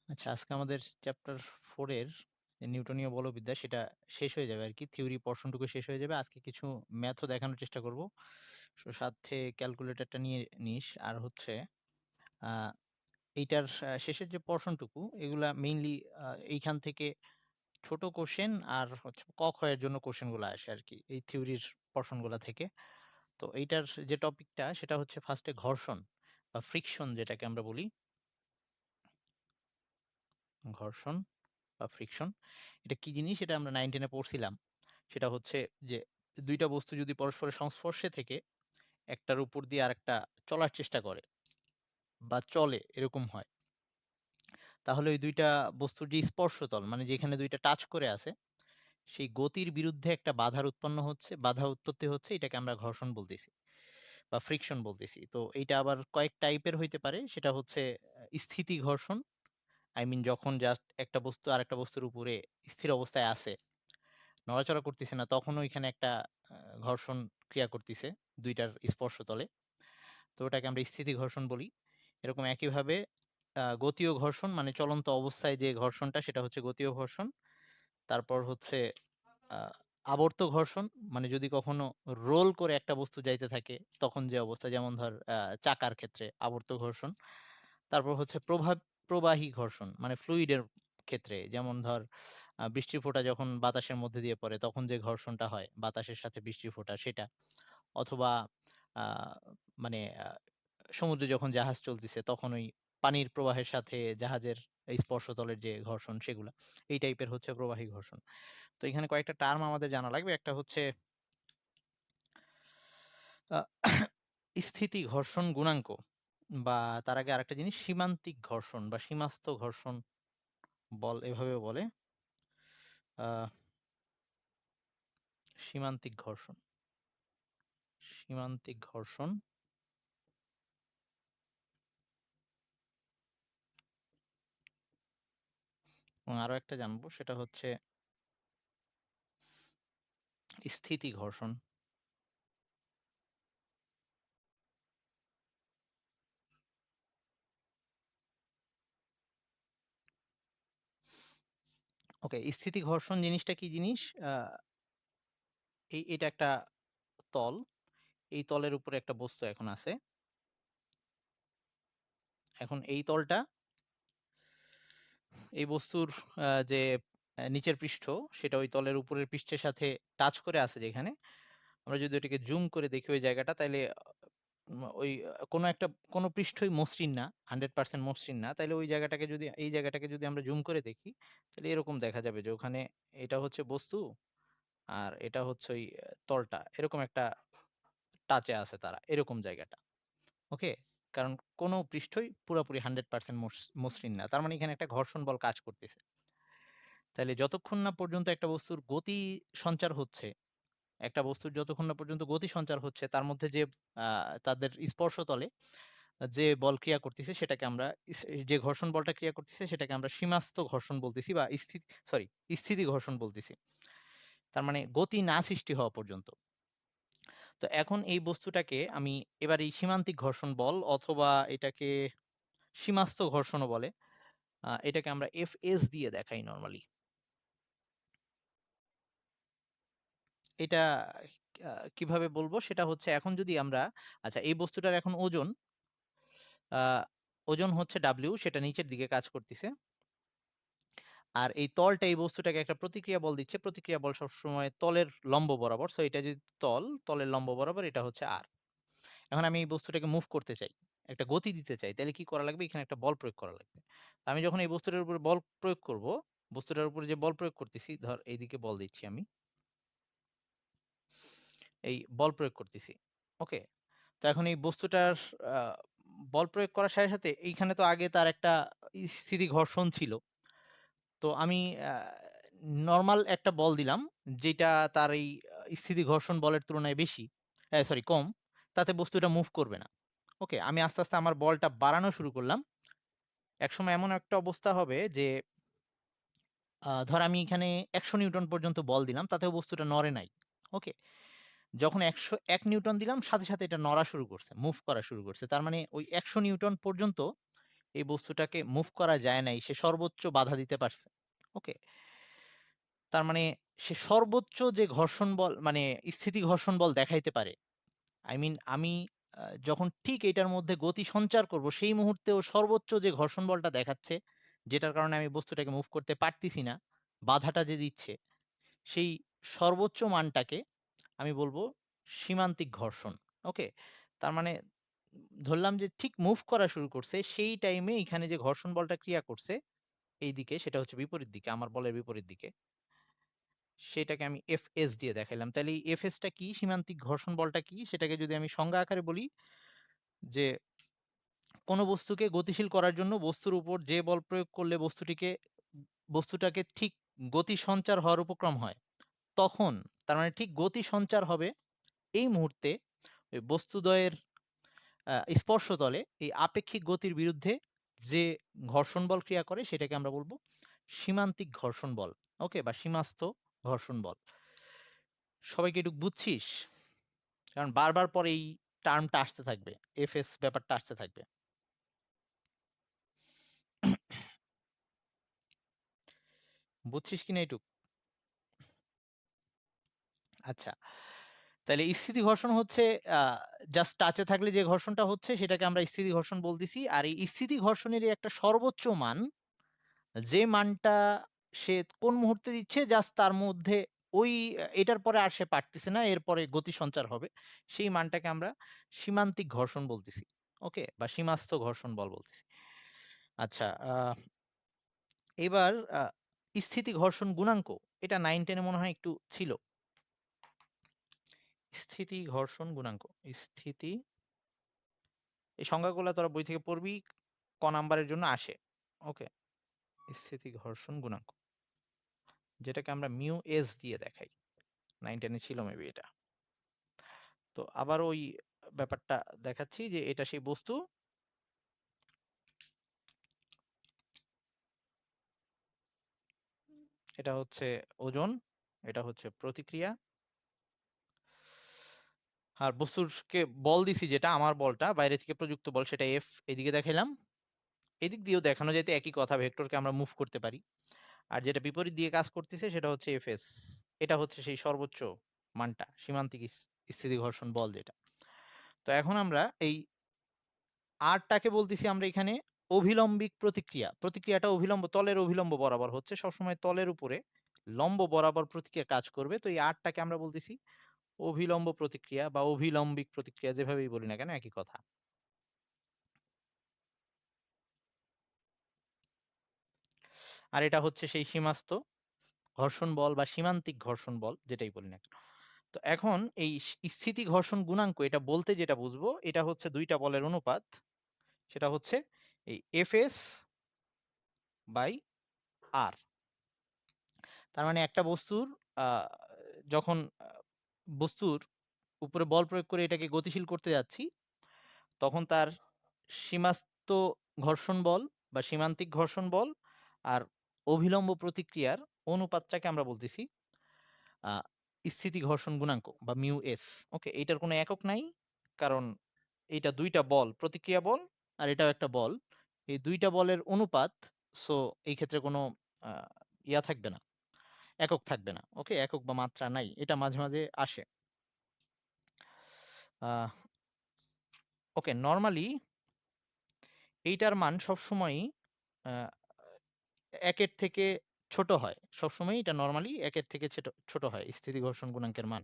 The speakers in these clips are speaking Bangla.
আচ্ছা, আজকে আমাদের চ্যাপ্টার 4 এর যে নিউটনীয় বলবিদ্যা সেটা শেষ হয়ে যাবে আরকি। থিওরি পোরশনটুকু শেষ হয়ে যাবে। আজকে কিছু ম্যাথও দেখানোর চেষ্টা করব। সাথে ক্যালকুলেটরটা নিয়ে নিস। আর হচ্ছে আ এইটার শেষের যে পোরশনটুকু এগুলা মেইনলি এইখান থেকে ছোট কোয়েশ্চেন আর হচ্ছে ক, খ এর জন্য কোয়েশ্চেন গুলা আসে আরকি। এই থিওরির পোরশন গুলা থেকে। তো এইটার যে টপিকটা সেটা হচ্ছে ফার্স্ট এ ঘর্ষণ বা ফ্রিকশন যেটাকে আমরা বলি। ঘর্ষণ বা ফ্রিকশন। এটা কি জিনিস? এটা আমরা 9-10 এ পড়ছিলাম। সেটা হচ্ছে যে ২ টা বস্তু যদি পরস্পরের সংস্পর্শে থেকে একটার উপর দিয়ে আরেকটা চলার চেষ্টা করে বা চলে এরকম হয়। তাহলে ওই ২ টা বস্তুর যে স্পর্শতল মানে যেখানে ২ টা টাচ করে আছে, সেই গতির বিরুদ্ধে একটা বাধা উৎপত্তি হচ্ছে এটাকে আমরা ঘর্ষণ বলতেছি বা ফ্রিকশন বলতেছি। তো এইটা আবার কয়েক টাইপের হইতে পারে। সেটা হচ্ছে স্থিতি ঘর্ষণ। I mean যখন জাস্ট একটা বস্তু আরেকটা বস্তুর উপরে স্থির অবস্থায় আছে, নড়াচড়া করতেছে না তখন ওইখানে একটা আ ঘর্ষণ ক্রিয়া করতিছে ২ টার স্পর্শতলে। তো ওটাকে আমরা স্থিতি ঘর্ষণ বলি। এরকম একইভাবে গতীয় ঘর্ষণ মানে চলন্ত অবস্থায় যে ঘর্ষণটা সেটা হচ্ছে গতীয় ঘর্ষণ। তারপর হচ্ছে আ আবর্ত ঘর্ষণ মানে যদি কখনো রোল করে একটা বস্তু যাইতে থাকে তখন যে অবস্থা যেমন ধর চাকার ক্ষেত্রে আবর্ত ঘর্ষণ। তারপর হচ্ছে প্রবাহী ঘর্ষণ মানে ফ্লুইড এর ক্ষেত্রে যেমন ধর বৃষ্টির ফোঁটা যখন বাতাসের মধ্যে দিয়ে পড়ে তখন যে ঘর্ষণটা হয় বাতাসের সাথে বৃষ্টির ফোঁটা সেটা। অথবা আ মানে সমুদ্রে যখন জাহাজ চলতিছে তখন ওই পানির প্রবাহের সাথে জাহাজের এই স্পর্শতলের যে ঘর্ষণ সেগুলা। এই টাইপের হচ্ছে প্রবাহী ঘর্ষণ। তো এখানে কয়েকটা টার্ম আমাদের জানা লাগবে। একটা হচ্ছে আ স্থিতি ঘর্ষণ গুণাঙ্ক বা তার আগে আরেকটা জিনিস সীমান্তিক ঘর্ষণ বা সীমাস্থ ঘর্ষণ এভাবেও বলে। আ সীমান্তিক ঘর্ষণ, সীমান্তিক ঘর্ষণ এবং আরো একটা জানবো সেটা হচ্ছে স্থিতি ঘর্ষণ। ওকে, স্থিতি ঘর্ষণ জিনিসটা কি জিনিস? আ এটা একটা তল। এই তলের উপরে একটা বস্তু এখন আছে। এখন এই তলটা এই বস্তুর যে নিচের পৃষ্ঠ সেটা ওই তলের উপরের পৃষ্ঠের সাথে টাচ করে আছে যেখানে, আমরা যদি ওটাকে জুম করে দেখি ওই জায়গাটা তাইলে ওই কোনো একটা কোনো পৃষ্ঠই মসৃণ না, 100% মসৃণ না। তাইলে ওই জায়গাটাকে যদি এই জায়গাটাকে যদি আমরা জুম করে দেখি, তাহলে এরকম দেখা যাবে যে ওখানে এটা হচ্ছে বস্তু আর এটা হচ্ছে ওই তলটা। এরকম একটা টাচে আছে তারা, এরকম জায়গাটা। ওকে? কারণ কোনো পৃষ্ঠই পুরাপুরি 100% মসৃণ না। তার মানে এখানে একটা ঘর্ষণ বল কাজ করতেছে। তাইলে যতক্ষণ না পর্যন্ত একটা বস্তুর গতি সঞ্চার হচ্ছে, একটা বস্তুর যতক্ষণ না পর্যন্ত গতি সঞ্চার হচ্ছে তার মধ্যে যে আ তাদের স্পর্শতলে যে বল ক্রিয়া করতেছে সেটাকে আমরা যে ঘর্ষণ বলটা ক্রিয়া করতেছে সেটাকে আমরা সীমাস্থ ঘর্ষণ বলতেছি বা সরি স্থিতি ঘর্ষণ বলতেছি। তার মানে গতি না সৃষ্টি হওয়া পর্যন্ত। তো এখন এই বস্তুটাকে আমি এবার এই সীমান্তিক ঘর্ষণ বল অথবা এটাকে সীমাস্থ ঘর্ষণও বলে। এটাকে আমরা Fs দিয়ে দেখাই নরমালি। এটা কিভাবে বলব? সেটা হচ্ছে এখন যদি আমরা আচ্ছা এই বস্তুটার এখন আ ওজন হচ্ছে W সেটা নিচের দিকে কাজ করতিছে। আর এই তলটা এই বস্তুটাকে একটা প্রতিক্রিয়া বল দিচ্ছে। প্রতিক্রিয়া বল সবসময় তলের লম্ব বরাবর। সো এটা যদি তলের লম্ব বরাবর এটা হচ্ছে R। এখন আমি এই বস্তুটাকে মুভ করতে চাই। একটা গতি দিতে চাই। তাইলে কি করা লাগবে? এখানে একটা বল প্রয়োগ করা লাগবে। আমি যখন এই বস্তুটার উপরে বল প্রয়োগ করব, বস্তুটার উপরে যে বল প্রয়োগ করতেছি, ধর এইদিকে বল দিচ্ছি আমি। এই বল প্রয়োগ করতেছি। ওকে? তো এখন এই বস্তুটার আ বল প্রয়োগ করার সাথে, সাথে এইখানে তো আগে তার একটা স্থিতি ঘর্ষণ ছিল। তো আমি আ নরমাল একটা বল দিলাম, যেটা তার এই স্থিতি ঘর্ষণ বলের তুলনায় বেশি, সরি কম। তাতে বস্তুটা মুভ করবে না। ওকে? আমি আস্তে, আস্তে আমার বলটা বাড়ানো শুরু করলাম। একসময় এমন একটা অবস্থা হবে যে ধর আমি এখানে ১০০ নিউটন পর্যন্ত বল দিলাম, তাতেও বস্তুটা নড়ে নাই। ওকে? যখন ১০১ নিউটন দিলাম সাথে, সাথে এটা নড়া শুরু করছে, মুভ করা শুরু করছে। তার মানে ওই ১০০ নিউটন পর্যন্ত এই বস্তুটাকে মুভ করা যায় নাই, সে সর্বোচ্চ বাধা দিতে পারছে। ওকে? তার মানে সে সর্বোচ্চ যে ঘর্ষণ বল মানে স্থিতি ঘর্ষণ বল দেখাইতে পারে। আই মিন আমি যখন ঠিক এটার মধ্যে গতি সঞ্চার করব সেই মুহূর্তেও সর্বোচ্চ যে ঘর্ষণ বলটা দেখাচ্ছে, যেটার কারণে আমি বস্তুটাকে মুভ করতে পারতেছি না, বাধাটা যে দিচ্ছে, সেই সর্বোচ্চ মানটাকে আমি বলব সীমান্তিক ঘর্ষণ। ওকে? তার মানে ধরলাম যে ঠিক মুভ করা শুরু করছে, সেই টাইমে এখানে যে ঘর্ষণ বলটা ক্রিয়া করছে এইদিকে, সেটা হচ্ছে বিপরীত দিকে, আমার বলের বিপরীত দিকে। সেটাকে আমি Fs দিয়ে দেখাইলাম। তাইলে এই Fs টা কি? সীমান্তিক ঘর্ষণ বলটা কি? সেটাকে যদি আমি সংজ্ঞা আকারে বলি যে, কোন বস্তুকে গতিশীল করার জন্য বস্তুর উপর যে বল প্রয়োগ করলে বস্তুটাকে ঠিক গতি সঞ্চার হওয়ার উপক্রম হয়, তখন তার মানে ঠিক গতি সঞ্চার হবে এই মুহূর্তে ওই বস্তুদ্বয়ের স্পর্শতলে এই আপেক্ষিক গতির বিরুদ্ধে যে ঘর্ষণ বল ক্রিয়া করে সেটাকে আমরা বলব সীমান্তিক ঘর্ষণ বল। ওকে? বা সীমাস্থ ঘর্ষণ বল। সবাই কি এটুক বুঝছিস? কারণ বারবার পরে এই টার্মটা আসতে থাকবে। এফএস ব্যাপারটা আসতে থাকবে। বুঝছিস কিনা এটুক? আচ্ছা। তাইলে স্থিতি ঘর্ষণ হচ্ছে আ জাস্ট টাচে থাকলে যে ঘর্ষণটা হচ্ছে সেটাকে আমরা স্থিতি ঘর্ষণ বলতেছি। আর এই স্থিতি ঘর্ষণেরই একটা সর্বোচ্চ মান, যে মানটা সে কোন মুহূর্তে দিচ্ছে জাস্ট তার মধ্যে ওই এটার পরে আর সে পারতেছে না, এরপরে গতি সঞ্চার হবে। সেই মানটাকে আমরা সীমান্তিক ঘর্ষণ বলতেছি। ওকে? বা সীমাস্থ ঘর্ষণ বল বলতেছি। আচ্ছা, এবার স্থিতি ঘর্ষণ গুণাঙ্ক, এটা 9-10 এ মনে হয় একটু ছিল। স্থিতি ঘর্ষণ গুণাঙ্ক। স্থিতি, এই সংজ্ঞাগুলা তোরা বই থেকে পড়বি, ক নাম্বারের জন্য আসে। ওকে? স্থিতি ঘর্ষণ গুণাঙ্ক। যেটাকে আমরা মিউ দিয়ে দেখাই। 9-10 এ ছিল মেবি এটা। তো আবার ওই ব্যাপারটা দেখাচ্ছি যে এটা সেই বস্তু, এটা হচ্ছে ওজন, এটা হচ্ছে প্রতিক্রিয়া। আর বস্তুরকে বল দিছি যেটা, আমার বলটা বাইরে থেকে প্রযুক্ত বল সেটা F, এদিকে দেখাইলাম। এদিক দিয়েও দেখানো যাইতে একই কথা, ভেক্টরকে আমরা মুভ করতে পারি। আর যেটা বিপরীত দিয়ে কাজ করতেছে সেটা হচ্ছে Fs। এটা হচ্ছে সেই সর্বোচ্চ মানটা, সীমান্তিক স্থিতি ঘর্ষণ বল যেটা। তো এখন আমরা এই আরটাকে বলতেছি আমরা এখানে অভিলম্বিক প্রতিক্রিয়া। প্রতিক্রিয়াটা অভিলম্ব, তলের অভিলম্ব বরাবর হচ্ছে। সবসময় তলের উপরে লম্ব বরাবর প্রতিক্রিয়া কাজ করবে। তো এই আরটাকে আমরা বলতেছি অভিলম্ব প্রতিক্রিয়া বা অভিলম্বিক প্রতিক্রিয়া, যেভাবেই বলি না কেন একই কথা। আর এটা হচ্ছে সেই সীমাস্থ ঘর্ষণ বল বা সীমান্তিক ঘর্ষণ বল, যেটাই বলি না কেন। তো এখন এই স্থিতি ঘর্ষণ গুণাঙ্ক, এটা বলতে যেটা বুঝবো, এটা হচ্ছে দুইটা বলের অনুপাত। সেটা হচ্ছে এই Fs বাই আর। তার মানে একটা বস্তুর আ যখন বস্তুর উপরে বল প্রয়োগ করে এটাকে গতিশীল করতে যাচ্ছি, তখন তার সীমাস্থ ঘর্ষণ বল বা সীমান্তিক ঘর্ষণ বল আর অভিলম্ব প্রতিক্রিয়ার অনুপাতটাকে আমরা বলতেছি আ স্থিতি ঘর্ষণ গুণাঙ্ক বা মিউ এস। ওকে? এইটার কোনো একক নাই। কারণ এইটা ২ টা বল, প্রতিক্রিয়া বল আর এটাও একটা বল। এই ২ টা বলের অনুপাত। সো এই ক্ষেত্রে কোনো আ ইয়া থাকবে না, একক থাকবে না। ওকে? একক বা মাত্রা নাই। এটা মাঝে, মাঝে আসে। আহ ওকে, নরমালি এইটার মান সবসময়ই আ ১ এর থেকে ছোট হয়। সবসময়ই এটা নরমালি ১ এর থেকে ছোট হয় স্থিতি ঘর্ষণ গুণাঙ্কের মান।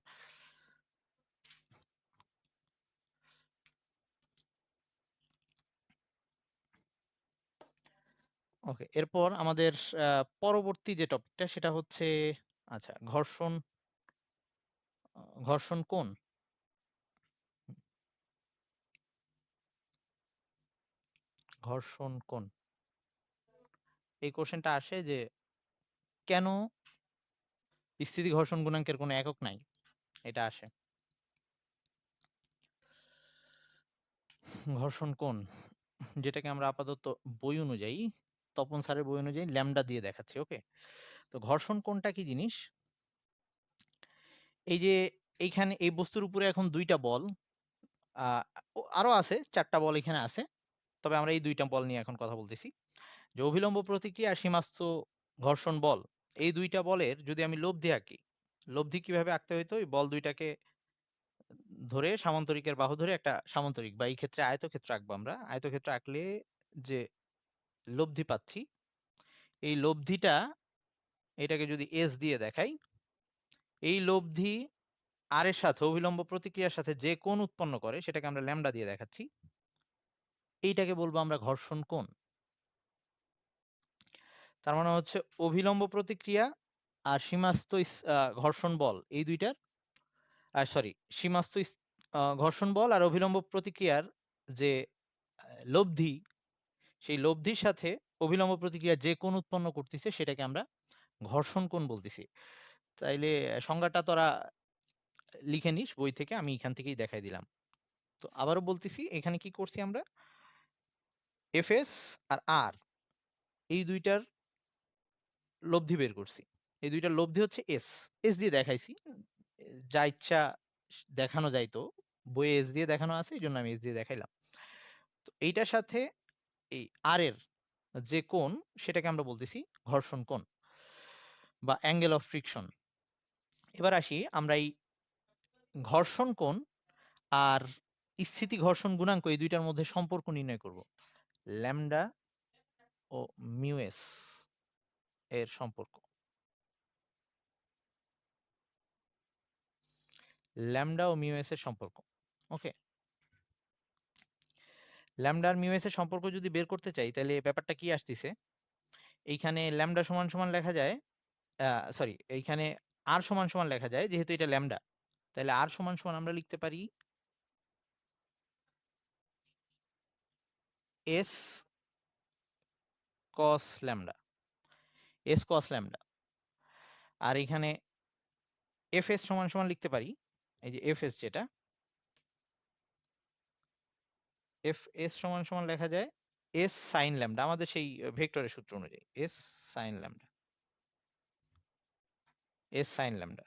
ওকে, এরপর আমাদের আ পরবর্তী যে টপিকটা সেটা হচ্ছে, আচ্ছা, ঘর্ষণ কোণ। হুম, ঘর্ষণ কোণ। এই কোয়েশ্চেনটা আসে যে কেন স্থিতি ঘর্ষণ গুণাঙ্কের কোনো একক নাই? এটা আসে। ঘর্ষণ কোণ, যেটাকে আমরা আপাতত বই অনুযায়ী, তপন স্যারের বই অনুযায়ী ল্যামডা দিয়ে দেখাচ্ছি। ওকে? তো ঘর্ষণ কোণটা কি জিনিস? এই যে এইখানে এই বস্তুর উপরে এখন ২ টা বল, আ আরো আছে ৪ টা বল এখানে আছে। তবে আমরা এই ২টা বল নিয়ে এখন কথা বলতেছি। যে অভিলম্ব প্রতিক্রিয়া আর সীমাস্থ ঘর্ষণ বল, এই ২টা বলের যদি আমি লব্ধি আঁকি, লব্ধি কিভাবে আঁকতে হইতো? এই বল ২ টাকে ধরে সামান্তরিকের বাহু ধরে একটা সামান্তরিক বা এই ক্ষেত্রে আয়তক্ষেত্র আঁকবো আমরা। আয়তক্ষেত্র আঁকলে যে লব্ধি পাচ্ছি, এই লব্ধিটা এটাকে যদি S দিয়ে দেখাই, এই লব্ধি R এর সাথে অভিলম্ব প্রতিক্রিয়ার সাথে যে কোণ উৎপন্ন করে সেটাকে আমরা ল্যামডা দিয়ে দেখাচ্ছি। এইটাকে বলবো আমরা ঘর্ষণ কোণ। তার মানে হচ্ছে অভিলম্ব প্রতিক্রিয়া আর সীমাস্থ ঘর্ষণ বল এই ২ টার সরি সীমাস্থ ঘর্ষণ বল আর অভিলম্ব প্রতিক্রিয়ার যে লব্ধি, সেই লব্ধির সাথে অভিলম্ব প্রতিক্রিয়া যে কোণ উৎপন্ন করতেছে সেটাকে আমরা ঘর্ষণ কোণ বলতেছি। তাইলে সংজ্ঞাটা তোরা লিখে নিস বই থেকে, আমি এখান থেকেই দেখাই দিলাম। তো আবারও বলতেছি, এখানে কি করছি আমরা? Fs আর R এই ২ টার লব্ধি বের করছি। এই ২ টার লব্ধি হচ্ছে S। S দিয়ে দেখাইছি। যা ইচ্ছা দেখানো যাইতো। বইয়ে S দিয়ে দেখানো আছে, এজন্য আমি S দিয়ে দেখাইলাম। তো এইটার সাথে এই R এর যে কোণ সেটাকে আমরা বলতেছি ঘর্ষণ কোণ বা অ্যাঙ্গেল অফ ফ্রিকশন। এবার আসি আমরা এই ঘর্ষণ কোণ আর স্থিতি ঘর্ষণ গুণাঙ্ক এই ২ টার মধ্যে সম্পর্ক নির্ণয় করব। ল্যামডা ও মিউ এস এর সম্পর্ক। ল্যামডা ও মিউ এস এর সম্পর্ক। ওকে? ল্যামডা আর মিউ এস এর সম্পর্ক যদি বের করতে চাই তাহলে ব্যাপারটা কি আসতিছে? এইখানে ল্যামডা সমান, সমান লেখা যায় সরি এইখানে আর সমান, সমান লেখা যায় যেহেতু এটা ল্যামডা। তাইলে আর সমান, সমান আমরা লিখতে পারি S cos lambda, S cos lambda. আর এখানে Fs সমান, সমান লিখতে পারি এই যে Fs যেটা Fs সমান, সমান লেখা যায় S sin ল্যামডা আমাদের সেই ভেক্টরের সূত্র অনুযায়ী S sin lambda, S sin lambda.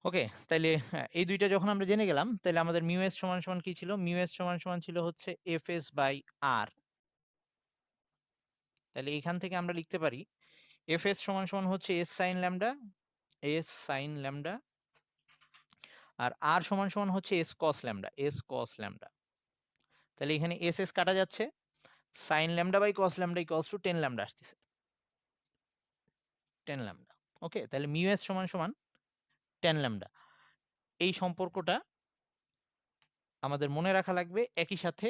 Okay? তাইলে এই ২ টা যখন আমরা জেনে গেলাম তাইলে আমাদের মিউ এস সমান, সমান কি ছিল? মিউ এস সমান, সমান ছিল হচ্ছে Fs বাই R। তাইলে এখান থেকে আমরা লিখতে পারি Fs সমান, সমান হচ্ছে S sin lambda, S sin lambda আর R সমান, সমান হচ্ছে S cos lambda, S cos lambda. তাহলে এখানে S, S কাটা যাচ্ছে। sin lambda by cos lambda equals to 10 lambda আসতেছে। 10 ল্যামডা। ওকে? তাহলে মিউ এস সমান, সমান 10 ল্যামডা। এই সম্পর্কটা আমাদের মনে রাখা লাগবে। একই সাথে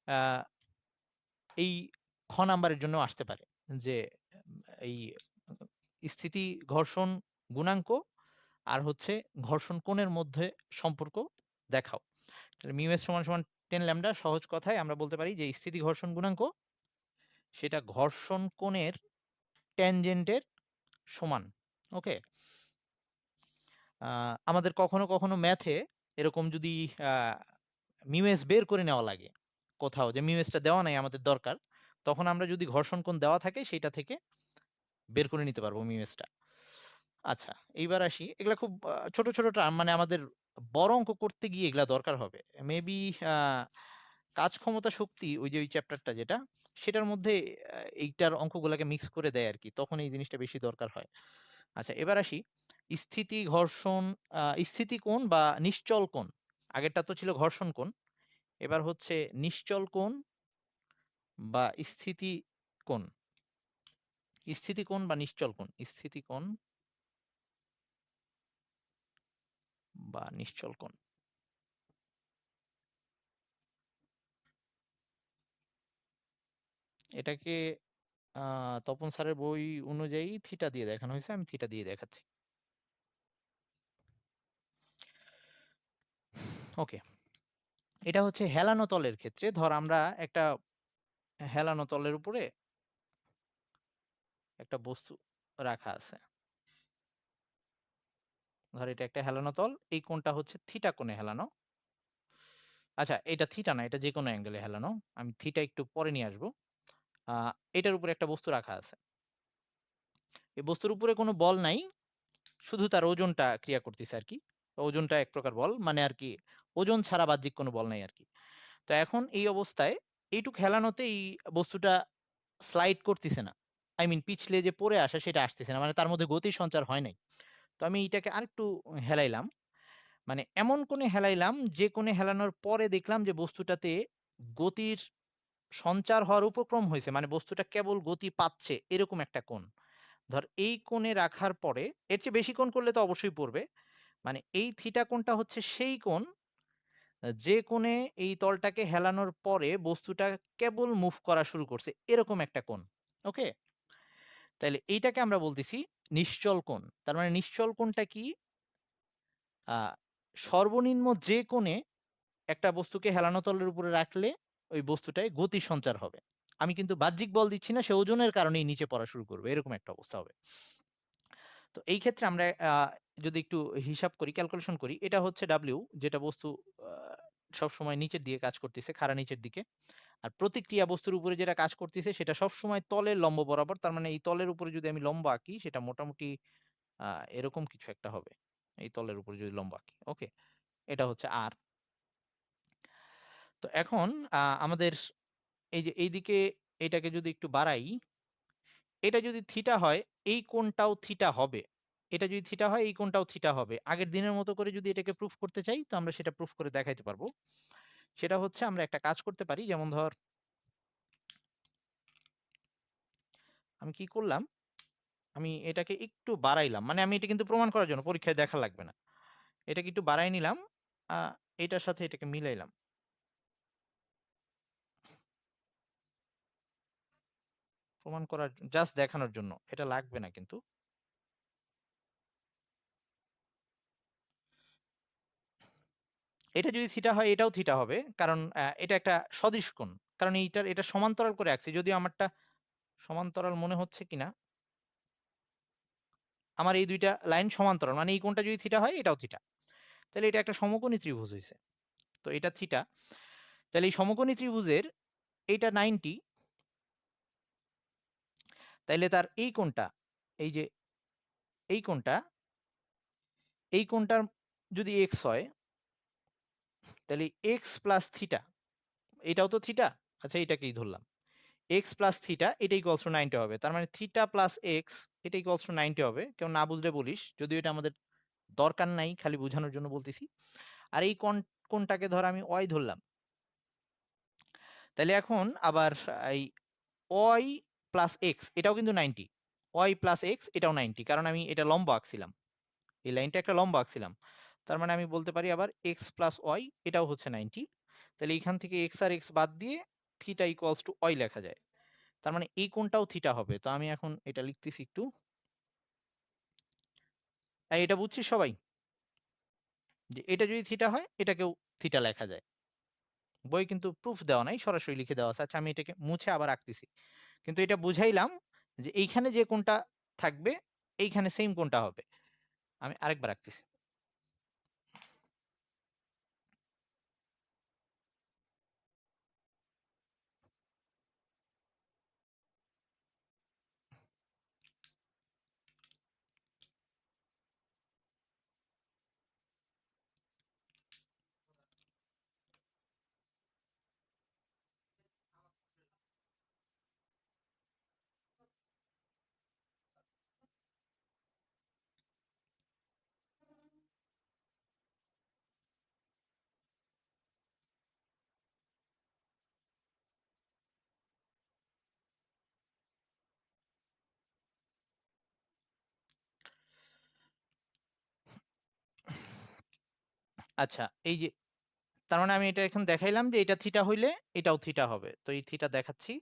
আ এই খ নাম্বারের জন্যও আসতে পারে। যে এই স্থিতি ঘর্ষণ গুণাঙ্ক আর হচ্ছে ঘর্ষণ কোণের মধ্যে সম্পর্ক দেখাও। তাহলে মিউ এস সমান, সমান 10 ল্যামডা সহজ কথায় আমরা বলতে পারি যে স্থিতি ঘর্ষণ গুণাঙ্ক সেটা ঘর্ষণ কোণের ট্যানজেন্টের সমান। ওকে? আমাদের কখনো, কখনো ম্যাথে এরকম যদি আ মিউ এস বের করে নেওয়া লাগে কোথাও যে মিউ এসটা দেওয়া নাই আমাদের দরকার, তখন আমরা যদি ঘর্ষণ কোণ দেওয়া থাকে সেইটা থেকে বের করে নিতে পারবো মিউ এসটা। আচ্ছা, এইবার আসি এগুলা খুব ছোট, ছোট টার্ম মানে আমাদের বড় অঙ্ক করতে গিয়ে এগুলা দরকার হবে। মেবি আ কাজ ক্ষমতা শক্তি ওই যে ওই চ্যাপ্টারটা যেটা, সেটার মধ্যে এইটার অঙ্কগুলাকে মিক্স করে দেয় আরকি। তখন এই জিনিসটা বেশি দরকার হয়। আচ্ছা, এবার আসি স্থিতি ঘর্ষণ স্থিতি কোণ বা নিশ্চল কোণ। আগেরটা তো ছিল ঘর্ষণ কোণ। এবার হচ্ছে নিশ্চল কোণ বা স্থিতি কোণ। স্থিতি কোণ বা নিশ্চল কোণ। স্থিতি কোণ বা নিশ্চল কোণ। এটাকে আ তপন স্যারের বই অনুযায়ী থিটা দিয়ে দেখানো হইছে। আমি থিটা দিয়ে দেখাচ্ছি। ওকে। এটা হচ্ছে হেলানো তলের ক্ষেত্রে ধর আমরা একটা হেলানো তলের উপরে একটা বস্তু রাখা আছে। ধর এটা একটা হেলানো তল। এই কোণটা হচ্ছে থিটা কোণে হেলানো। আচ্ছা, এটা থিটা না, এটা যেকোনো অ্যাঙ্গেলে হেলানো। আমি থিটা একটু পরে নিয়ে আসবো। আ এটার উপরে একটা বস্তু রাখা আছে। এই বস্তুর উপরে কোনো বল নাই। শুধু তার ওজনটা ক্রিয়া করতেছে আরকি। ওজনটা এক প্রকার বল। মানে আরকি ওজন ছাড়া বাহ্যিক কোনো বল নাই আরকি। তো এখন এই অবস্থায় এইটুক হেলানোতেই বস্তুটা স্লাইড করতেছে না। I mean পিছলে যে পড়ে আসা সেটা আসতেছে না। মানে তার মধ্যে গতির সঞ্চার হয় নাই। তো আমি এইটাকে আরেকটু হেলাইলাম। মানে এমন কোণে হেলাইলাম যে কোণে হেলানোর পরে দেখলাম যে বস্তুটাতে গতির সঞ্চার হওয়ার উপক্রম হইছে। মানে বস্তুটা কেবল গতি পাচ্ছে এরকম একটা কোণ। ধর এই কোণে রাখার পরে এর চেয়ে বেশি কোণ করলে তো অবশ্যই পড়বে। মানে এই থিটা কোণটা হচ্ছে সেই কোণ যে কোণে এই তলটাকে হেলানোর পরে বস্তুটা কেবল মুভ করা শুরু করছে। এরকম একটা কোণ। ওকে? তাইলে এইটাকে আমরা বলতেছি নিশ্চল কোণ। তার মানে নিশ্চল কোণটা কি? আ সর্বনিম্ন যে কোণে একটা বস্তুকে হেলানো তলের উপরে রাখলে ওই বস্তুটায় গতি সঞ্চার হবে। আমি কিন্তু বাহ্যিক বল দিচ্ছি না, সে ওজনের কারণেই নিচে পড়া শুরু করবে। এরকম একটা অবস্থা হবে। তো এই ক্ষেত্রে আমরা যদি একটু হিসাব করি, ক্যালকুলেশন করি, এটা হচ্ছে W যেটা বস্তু আ সবসময় নিচের দিকে কাজ করতেছে, খাড়া নিচের দিকে। আর প্রতিক্রিয়া বস্তুর উপরে যেটা কাজ করতেছে সেটা সবসময় তলের লম্ব বরাবর। তার মানে এই তলের উপরে যদি আমি লম্ব আঁকি সেটা মোটামুটি আ এরকম কিছু একটা হবে। এই তলের উপরে যদি লম্ব আঁকি। ওকে? এটা হচ্ছে R। তো এখন আমাদের এই যে এইদিকে এটাকে যদি একটু বাড়াই, এটা যদি থিটা হয়, এই কোণটাও থিটা হবে। এটা যদি থিটা হয়, এই কোণটাও থিটা হবে। আগের দিনের মতো করে যদি এটাকে প্রুফ করতে চাই, তো আমরা সেটা প্রুফ করে দেখাইতে পারবো। সেটা হচ্ছে আমরা একটা কাজ করতে পারি। যেমন ধর আমি কি করলাম? আমি এটাকে একটু বাড়াইলাম। মানে আমি এটা কিন্তু প্রমাণ করার জন্য পরীক্ষায় দেখা লাগবে না। এটাকে একটু বাড়ায় নিলাম। আ এটার সাথে এটাকে মিলাইলাম। প্রমাণ করার জাস্ট দেখানোর জন্য। এটা লাগবে না কিন্তু। এটা যদি থিটা হয়, এটাও থিটা হবে। কারণ এটা একটা সদিশ কোণ। কারণ এটা সমান্তরাল করে আঁকছি। যদিও আমারটা সমান্তরাল মনে হচ্ছে কিনা। আমার এই ২ টা লাইন সমান্তরাল। মানে এই কোণটা যদি থিটা হয়, এটাও থিটা। তাহলে এটা একটা সমকোণী ত্রিভুজ হইছে। তো এটা থিটা। তাহলে এই সমকোণী ত্রিভুজের এইটা 90, তাইলে তার এই কোণটা, এই যে এই কোণটা, এই কোণটার যদি x হয়, তাহলে x প্লাস থিটা, এটাও তো থিটা। আচ্ছা এটাকেই ধরলাম। x প্লাস থিটা এটা ইকুয়ালস টু 90 হবে। তার মানে থিটা প্লাস x এটা ইকুয়ালস টু 90 হবে। কেউ না বুঝলে বলিস। যদিও এটা আমাদের দরকার নাই, খালি বোঝানোর জন্য বলতেছি। আর এই কোণটাকে ধর আমি y ধরলাম। তাইলে এখন আবার এই y প্লাস x এটাও কিন্তু 90। y প্লাস x এটাও 90, কারণ আমি এটা লম্ব আঁকছিলাম। এই লাইনটা একটা লম্ব আঁকছিলাম। তার মানে আমি বলতে পারি আবার x প্লাস y এটাও হচ্ছে 90। তাহলে এখান থেকে x আর x বাদ দিয়ে থিটা ইকুয়ালস টু y লেখা যায়। তার মানে এই কোণটাও থিটা হবে। তো আমি এখন এটা লিখতেছি একটু। এটা বুঝছিস সবাই? যে এটা যদি থিটা হয়, এটাকেও থিটা লেখা যায়। বইয়ে কিন্তু প্রুফ দেওয়া নাই, সরাসরি লিখে দেওয়া আছে। আচ্ছা আমি এটাকে মুছে আবার আঁকতেছি। কিন্তু এটা বুঝাইলাম যে এইখানে যে কোণটা থাকবে, এইখানে সেইম কোণটা হবে। আমি আরেকবার আঁকতেছি। আচ্ছা এই যে তার মানে আমি এটা এখন দেখাইলাম যে এটা থিটা হইলে এটাও থিটা হবে। তো এই থিটা দেখাচ্ছি।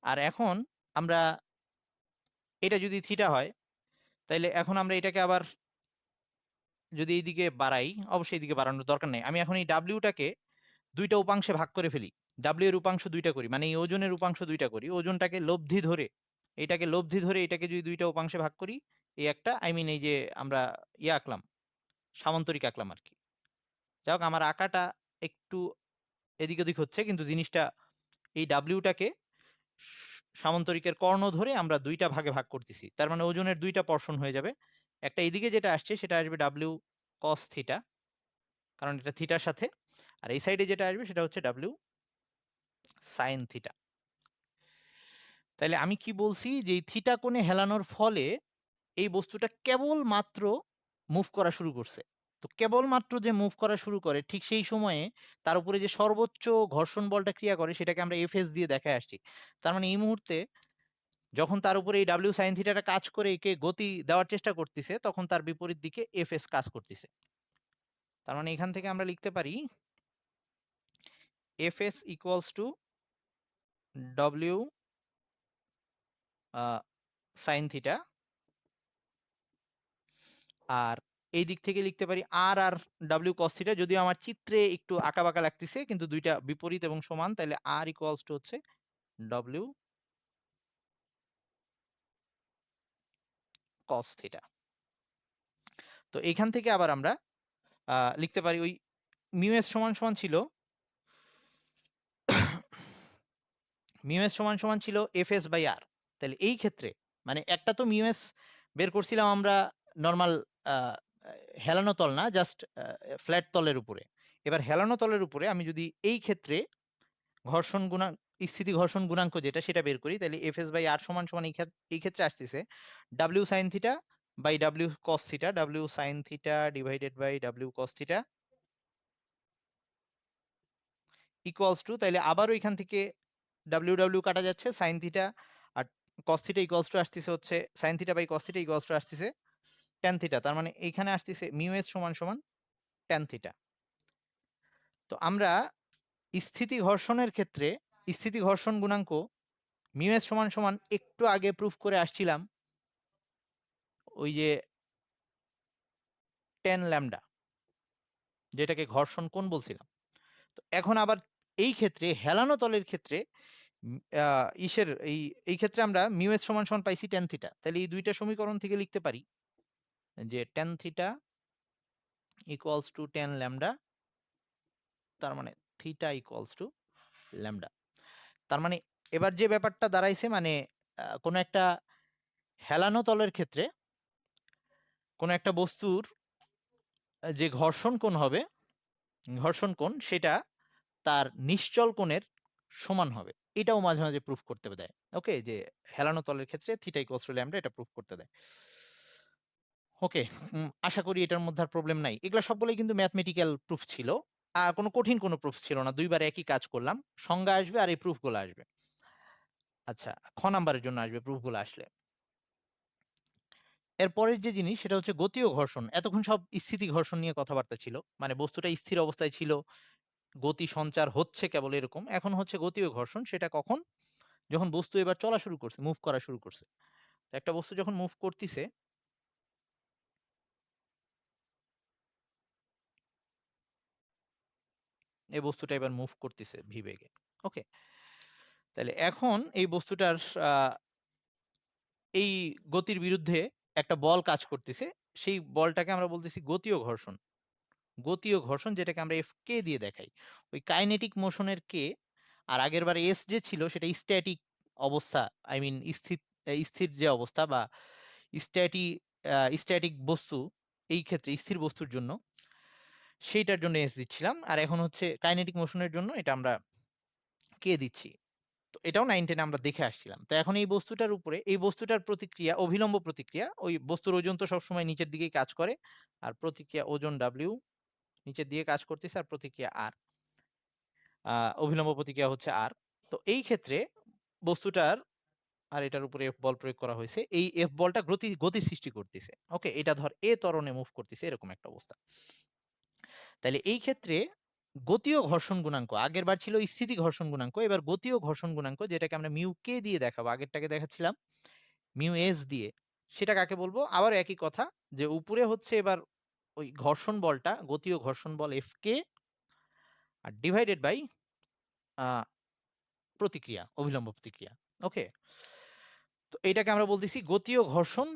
আর এখন আমরা এটা যদি থিটা হয়, তাইলে এখন আমরা এটাকে আবার যদি এইদিকে বাড়াই, অবশ্যই এইদিকে বাড়ানোর দরকার নেই। আমি এখন এই W টাকে ২ টা উপাংশে ভাগ করে ফেলি। W এর উপাংশ ২ টা করি। মানে এই ওজনের উপাংশ ২ টা করি। ওজনটাকে লব্ধি ধরে, এটাকে লব্ধি ধরে এটাকে যদি ২ টা উপাংশে ভাগ করি, এই একটা I mean এই যে আমরা আঁকলাম, সামান্তরিক আঁকলাম আরকি। যাই হোক আমার আঁকাটা একটু এদিক ওদিক হচ্ছে, কিন্তু জিনিসটা এই W টাকে সামান্তরিকের কর্ণ ধরে আমরা ২ টা ভাগে ভাগ করতেছি। তার মানে ওজনের ২ টা পোরশন হয়ে যাবে। একটা এদিকে যেটা আসছে সেটা আসবে W cos থিটা, কারণ এটা থিটার সাথে। আর এই সাইডে যেটা আসবে সেটা হচ্ছে W সাইন থিটা। তাইলে আমি কি বলছি যে এই থিটা কোণে হেলানোর ফলে এই বস্তুটা কেবলমাত্র মুভ করা শুরু করছে। তো কেবলমাত্র যে মুভ করা শুরু করে ঠিক সেই সময়ে তার উপরে যে সর্বোচ্চ ঘর্ষণ বলটা ক্রিয়া করে সেটাকে আমরা Fs দিয়ে দেখায় আসছি। তার মানে এই মুহূর্তে যখন তার উপরে এই W sin θ টা কাজ করে একে গতি দেওয়ার চেষ্টা করতেছে তখন তার বিপরীত দিকে Fs কাজ করতেছে। তার মানে এখান থেকে আমরা লিখতে পারি Fs equals to W sin θ, আর এই দিক থেকে লিখতে পারি আর আর ডাব্লিউ cos থিটা, যদিও আমার চিত্রে একটু আঁকাবাঁকা লাগতেছে কিন্তু দুইটা বিপরীত এবং সমান, তাহলে আর ইকুয়ালস টু হচ্ছে ডাব্লিউ cos থিটা। তো এখান থেকে আবার আমরা লিখতে পারি ওই মিউ এস সমান সমান ছিল মিউ এস সমান সমান ছিল এফ এস বাই আর। তাহলে এই ক্ষেত্রে মানে একটা তো মিউ এস বের করছিলাম আমরা নর্মাল হেলানো তল না, জাস্ট ফ্ল্যাট তলের উপরে। এবার হেলানো তলের উপরে আমি যদি এই ক্ষেত্রে ঘর্ষণ গুণাঙ্ক, স্থিতি ঘর্ষণ গুণাঙ্ক যেটা সেটা বের করি, তাহলে এফ এস বাই আর সমান সমান এই ক্ষেত্রে আসতেছে W sine theta by W cos theta, W sine theta divided by W cos theta equals to, তাইলে আবারও এখান থেকে ডাব্লিউ ডাব্লিউ কাটা যাচ্ছে, সাইন থিটা আর কস থিটা ইকুয়ালস টু আসতেছে হচ্ছে sine theta by cos theta equals to আসতেছে ট্যান থিটা। তার মানে এইখানে আসতেছে মিউ এস সমান সমান ট্যান থিটা। তো আমরা স্থিতি ঘর্ষণের ক্ষেত্রে স্থিতি ঘর্ষণ গুণাঙ্ক মিউ এস সমান সমান একটু আগে প্রুফ করে আসছিলাম ওই যে টেন ল্যামডা, যেটাকে ঘর্ষণ কোণ বলছিলাম। তো এখন আবার এই ক্ষেত্রে হেলানো তলের ক্ষেত্রে ইসের এই ক্ষেত্রে আমরা মিউ এস সমান সমান পাইছি টেন থিটা। তাহলে এই দুইটা সমীকরণ থেকে লিখতে পারি যে tan theta equals two ten lambda, তার মানে থিটা ইকুয়ালস টু ল্যামডা। তার মানে এবার যে ব্যাপারটা দাঁড়াইছে মানে কোনো একটা হেলানো তলের ক্ষেত্রে কোনো একটা বস্তুর যে ঘর্ষণ কোণ হবে, ঘর্ষণ কোণ সেটা তার নিশ্চল কোণের সমান হবে। এটাও মাঝে মাঝে প্রুফ করতে দেয়। ওকে, যে হেলানো তলের ক্ষেত্রে থিটা ইকুয়ালস টু ল্যামডা এটা প্রুফ করতে দেয়। ওকে, আশা করি এটার মধ্যে আর প্রবলেম নাই। এগুলা সবগুলোই কিন্তু ম্যাথমেটিক্যাল প্রুফ ছিল। কোনো কঠিন কোনো প্রুফ ছিল না। দুইবার একই কাজ করলাম। সংজ্ঞা আসবে আর এই প্রুফগুলো আসবে। আচ্ছা, খ নাম্বারের জন্য আসবে প্রুফগুলো আসলে। এরপরের যে জিনিস সেটা হচ্ছে গতি ও ঘর্ষণ। এতক্ষণ সব স্থিতি ঘর্ষণ নিয়ে কথাবার্তা ছিল। মানে বস্তুটা স্থির অবস্থায় ছিল, গতি সঞ্চার হচ্ছে কেবল এরকম। এখন হচ্ছে গতি ও ঘর্ষণ, সেটা কখন? যখন বস্তু এবার চলা শুরু করছে, মুভ করা শুরু করছে। তো একটা বস্তু যখন মুভ করতেছে, এই বস্তুটা এবার মুভ করতেছে ভি বেগে। ওকে, তাহলে এখন এই বস্তুটার এই গতির বিরুদ্ধে একটা বল কাজ করতেছে। সেই বলটাকে আমরা বলতেছি গতি ও ঘর্ষণ। গতি ও ঘর্ষণ যেটাকে আমরা এফ কে দিয়ে দেখাই। ওই কাইনেটিক মোশনের কে, আর আগেরবার এস যে ছিল সেটা স্ট্যাটিক অবস্থা, আই মিন স্থির যে অবস্থা বা স্ট্যাটি স্ট্যাটিক বস্তু, এই ক্ষেত্রে স্থির বস্তুর জন্য সেইটার জন্য এস দিচ্ছিলাম। আর এখন হচ্ছে কাইনেটিক মোশনের জন্য এটা আমরা কে দিচ্ছি। তো এটাও 9-10 আমরা দেখে আসছিলাম। তো এখন এই বস্তুটার উপরে এই বস্তুটার প্রতিক্রিয়া, অভিলম্ব প্রতিক্রিয়া, ওই বস্তুর ওজন তো সবসময় নিচের দিকেই কাজ করে, আর প্রতিক্রিয়া ওজন ডাব্লিউ নিচের দিকে কাজ করতেছে, আর প্রতিক্রিয়া আর, অভিলম্ব প্রতিক্রিয়া হচ্ছে আর। তো এই ক্ষেত্রে বস্তুটার, আর এটার উপরে এফ বল প্রয়োগ করা হয়েছে, এই এফ বলটা গতি সৃষ্টি করতেছে। ওকে, এটা ধর এ ত্বরণে মুভ করতেছে, এরকম একটা অবস্থা। তাহলে এই ক্ষেত্রে গতি ও ঘর্ষণ গুণাঙ্ক, আগের বার ছিল স্থিতি ঘর্ষণ গুণাঙ্ক, এবার গতি ও ঘর্ষণ গুণাঙ্ক যেটাকে আমরা মিউ কে দিয়ে দেখাবো, আগেরটাকে দেখাচ্ছিলাম মিউ এস দিয়ে, সেটা কাকে বলবো? আবার একই কথা, যে উপরে হচ্ছে এবার ওই ঘর্ষণ বলটা, গতি ও ঘর্ষণ বল এফ কে, আর ডিভাইডেড বাই প্রতিক্রিয়া, অভিলম্ব প্রতিক্রিয়া। ওকে, তো এইটাকে আমরা বলতেছি গতি ও ঘর্ষণ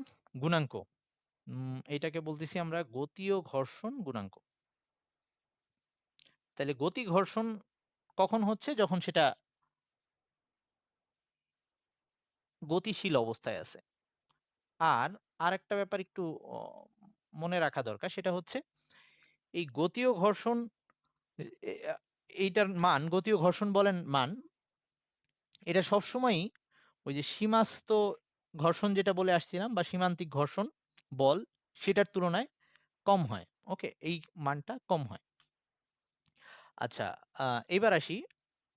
গুণাঙ্ক। এইটাকে বলতেছি আমরা গতি ও ঘর্ষণ গুণাঙ্ক। তাহলে গতি ঘর্ষণ কখন হচ্ছে? যখন সেটা গতিশীল অবস্থায় আছে। আর আরেকটা ব্যাপার একটু অ মনে রাখা দরকার, সেটা হচ্ছে এই গতি ও ঘর্ষণ, এ এ আ এইটার মান, গতি ও ঘর্ষণ বলের মান এটা সবসময়ই ওই যে সীমাস্থ ঘর্ষণ যেটা বলে আসছিলাম বা সীমান্তিক ঘর্ষণ বল সেটার তুলনায় কম হয়। ওকে, এই মানটা কম হয়। আচ্ছা, এবার আসি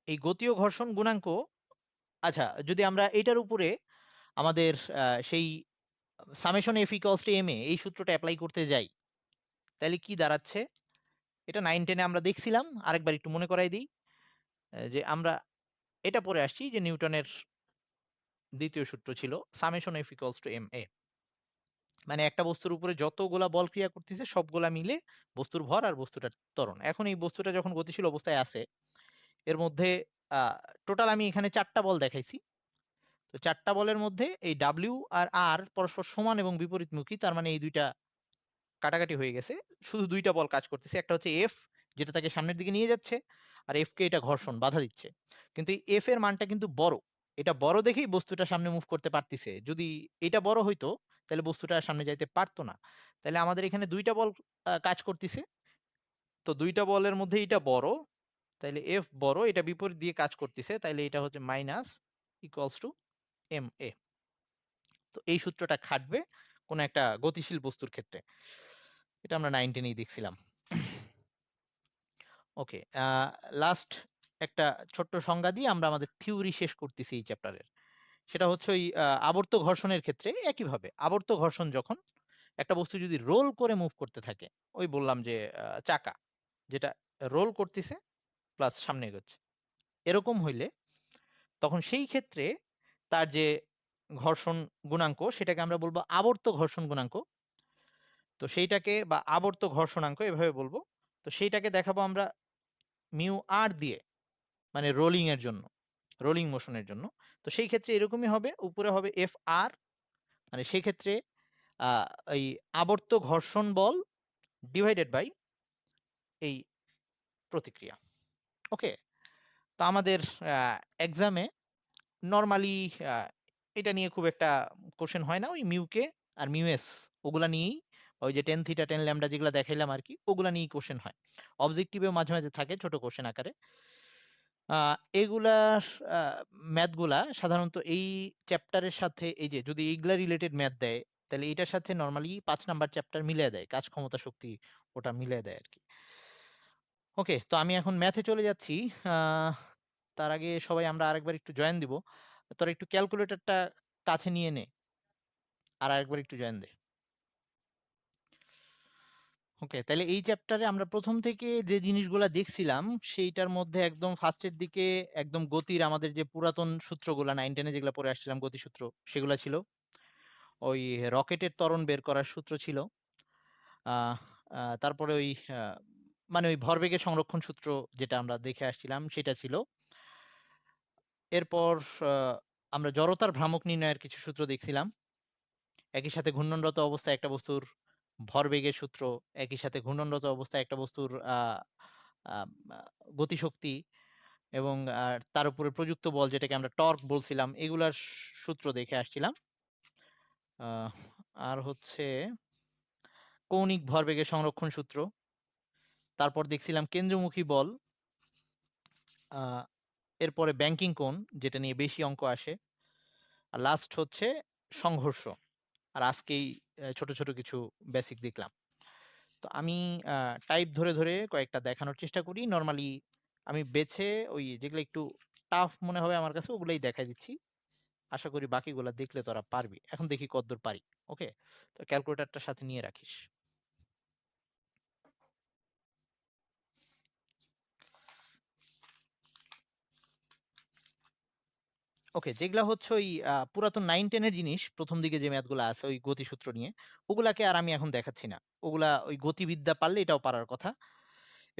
এই গতীয় ঘর্ষণ গুণাঙ্ক। আচ্ছা, যদি আমরা এটার উপরে আমাদের সেই summation F equals to M A এই সূত্রটা অ্যাপ্লাই করতে যাই, তাহলে কি দাঁড়াচ্ছে? এটা 9-10 আমরা দেখছিলাম, আরেকবার একটু মনে করাই দিই। যে আমরা এটা পড়ে আসছি যে নিউটনের দ্বিতীয় সূত্র ছিল summation F equals to M A, মানে একটা বস্তুর উপরে যতগুলা বল ক্রিয়া করতেছে সবগুলা মিলে বস্তুর ভর আর বস্তুটার ত্বরণ। এখন এই বস্তুটা যখন গতিশীল অবস্থায় আছে, এর মধ্যে টোটাল আমি এখানে 4টা বল দেখাইছি। তো 4টা বলের মধ্যে এই ডাব্লিউ আর আর পরস্পর সমান এবং বিপরীতমুখী, তার মানে এই দুইটা কাটাকাটি হয়ে গেছে। শুধু 2টা বল কাজ করতেছে, একটা হচ্ছে এফ যেটা তাকে সামনের দিকে নিয়ে যাচ্ছে, আর এফ কে এটা ঘর্ষণ বাধা দিচ্ছে। কিন্তু এই এফ এর মানটা কিন্তু বড়, এটা বড় দেখেই বস্তুটা সামনে মুভ করতে পারতেছে। যদি এটা বড় হইতো তাহলে বস্তুটা সামনে যাইতে পারতো না। তাহলে আমাদের এখানে 2টা বল কাজ করতেছে, তো 2টা বলের মধ্যে এটা বড়, তাইলে এফ বড়, এটা বিপরীত দিয়ে কাজ করতেছে, তাইলে এটা হচ্ছে মাইনাস ইকুয়ালস টু এম এ। তো এই সূত্রটা খাটবে কোন একটা গতিশীল বস্তুর ক্ষেত্রে। এটা আমরা 9-10 দেখছিলাম। ওকে, লাস্ট একটা ছোট্ট সংজ্ঞা দিয়ে আমরা আমাদের থিওরি শেষ করতেছি এই চ্যাপ্টারের। সেটা হচ্ছে ওই আবর্ত ঘর্ষণের ক্ষেত্রে একইভাবে আবর্ত ঘর্ষণ যখন একটা বস্তু যদি রোল করে মুভ করতে থাকে, ওই বললাম যে চাকা যেটা রোল করতেছে প্লাস সামনে এগোচ্ছে, এরকম হইলে তখন সেই ক্ষেত্রে তার যে ঘর্ষণ গুণাঙ্ক সেটাকে আমরা বলবো আবর্ত ঘর্ষণ গুণাঙ্ক। তো সেইটাকে বা আবর্ত ঘর্ষণাঙ্ক এভাবে বলবো। তো সেইটাকে দেখাবো আমরা মিউ আর দিয়ে, মানে রোলিং এর জন্য, রোলিং মোশনের জন্য। তো সেই ক্ষেত্রে এরকমই হবে, উপরে হবে এফ আর, মানে সেই ক্ষেত্রে আহ, এই আবর্ত ঘর্ষণ বল ডিভাইডেড বাই এই প্রতিক্রিয়া। ওকে, তো আমাদের এক্সামে নর্মালি এটা নিয়ে খুব একটা কোশ্চেন হয় না, ওই মিউকে আর মিউএস ওগুলা নিয়েই, ওই যে টেন থিটা টেন ল্যামডা যেগুলো দেখাইলাম আর কি, ওগুলা নিয়েই কোশ্চেন হয়। অবজেক্টিভেও মাঝে মাঝে থাকে ছোট কোশ্চেন আকারে। এগুলার ম্যাথগুলা সাধারণত এই চ্যাপ্টারের সাথে, এই যে যদি এইগুলা রিলেটেড ম্যাথ দেয় তাহলে এটার সাথে নর্মালি 5 নাম্বার চ্যাপ্টার মিলিয়ে দেয়, কাজ ক্ষমতা শক্তি ওটা মিলিয়ে দেয় আর কি। ওকে, তো আমি এখন ম্যাথে চলে যাচ্ছি। আহ, তার আগে সবাই আমরা আরেকবার একটু জয়েন দিব। তোরা একটু ক্যালকুলেটরটা কাছে নিয়ে নে, আর আরেকবার একটু জয়েন দে। ওকে, তাহলে এই চ্যাপ্টারে আমরা প্রথম থেকে যে জিনিসগুলা দেখছিলাম সেইটার মধ্যে একদম ফার্স্টের দিকে একদম গতির আমাদের যে পুরাতন সূত্রগুলা 9-10 যেগুলো পড়ে আসছিলাম গতিসূত্র, সেগুলা ছিল। ওই রকেটের ত্বরণ বের করার সূত্র ছিল। আহ, তারপরে ওই মানে ওই ভরবেগের সংরক্ষণ সূত্র যেটা আমরা দেখে আসছিলাম সেটা ছিল। এরপর আহ, আমরা জড়তার ভ্রামক নির্ণয়ের কিছু সূত্র দেখছিলাম। একই সাথে ঘূর্ণনরত অবস্থায় একটা বস্তুর ভরবেগের সূত্র, একই সাথে ঘূর্ণনরত অবস্থায় একটা বস্তুর আহ, আহ, গতিশক্তি, এবং তার উপরে প্রযুক্ত বল যেটাকে আমরা টর্ক বলছিলাম, এগুলার সূত্র দেখে আসছিলাম। আহ, আর হচ্ছে কৌণিক ভরবেগের সংরক্ষণ সূত্র। তারপর দেখছিলাম কেন্দ্রমুখী বল। আহ, এরপরে ব্যাংকিং কোণ, যেটা নিয়ে বেশি অঙ্ক আসে। আর লাস্ট হচ্ছে সংঘর্ষ। আর আজকেই ছোট ছোট কিছু বেসিক দেখলাম। তো আমি টাইপ ধরে ধরে কয়েকটা দেখানোর চেষ্টা করি। নরমালি আমি বেছে ওই যেগুলো একটু টাফ মনে হবে আমার কাছে ওগুলাই দেখাই দিচ্ছি। আশা করি বাকিগুলা দেখলে তোরা পারবি। এখন দেখি কতদূর পারি। ওকে, তো ক্যালকুলেটরটা সাথে নিয়ে রাখিস। ওকে, যেগুলা হচ্ছে ওই পুরাতন 9-10 এর জিনিস, প্রথম দিকে যে ম্যাথগুলো আছে ওই গতিসূত্র নিয়ে, ওগুলাকে আর আমি এখন দেখাচ্ছি না। ওগুলা ওই গতিবিদ্যা পারলে এটাও পারার কথা।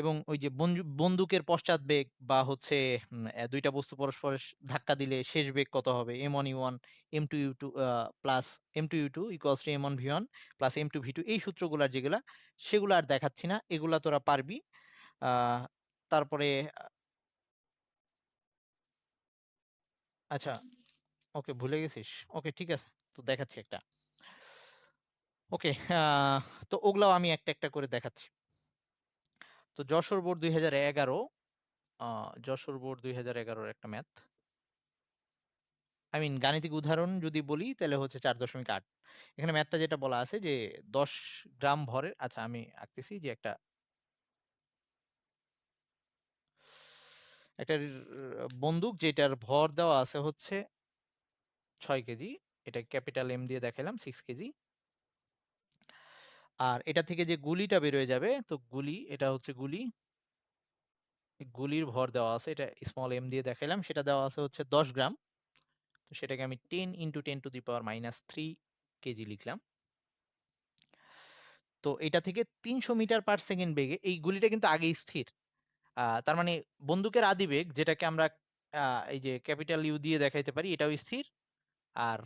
এবং ওই যে বন্দুকের পশ্চাৎবেগ বা হচ্ছে দুইটা বস্তু পরস্পরের ধাক্কা দিলে শেষ বেগ কত হবে, M1U1 M2U2 plus M2U2 equals to M1V1 plus M2V2, এই সূত্রগুলার যেগুলা, সেগুলো আর দেখাচ্ছি না, এগুলা তোরা পারবি। আহ, তারপরে আচ্ছা, ওকে ভুলে গেছিস, ওকে ঠিক আছে, তো দেখাচ্ছি একটা। ওকে, তো ওগুলাও আমি একটা একটা করে দেখাচ্ছি। তো যশোর বোর্ড 2011, যশোর বোর্ড 2011 একটা ম্যাথ। গাণিতিক উদাহরণ যদি বলি তাহলে হচ্ছে 4.8। এখানে ম্যাথটা যেটা বলা আছে যে 10 গ্রাম ভরের, আচ্ছা আমি আঁকতেছি যে একটা একটা বন্দুক যেটার ভর দেওয়া আছে হচ্ছে 6 কেজি। এটা ক্যাপিটাল এম দিয়ে দেখালাম 6 কেজি। আর এটা থেকে যে গুলিটা বের হয়ে যাবে, তো গুলি, এটা হচ্ছে গুলি, গুলির ভর দেওয়া আছে, এটা স্মল এম দিয়ে দেখালাম, সেটা দেওয়া আছে হচ্ছে 10 গ্রাম। তো সেটাকে আমি 10 × 10⁻³ কেজি লিখলাম। তো এটা থেকে 300 মিটার পার সেকেন্ড বেগে এই গুলিটা কিন্তু আগেই স্থির। তার মানে বন্দুকের আদিবেগ যেটাকে আমরা এই যে ক্যাপিটাল ইউ দিয়ে দেখাইতে পারি এটাও স্থির। আর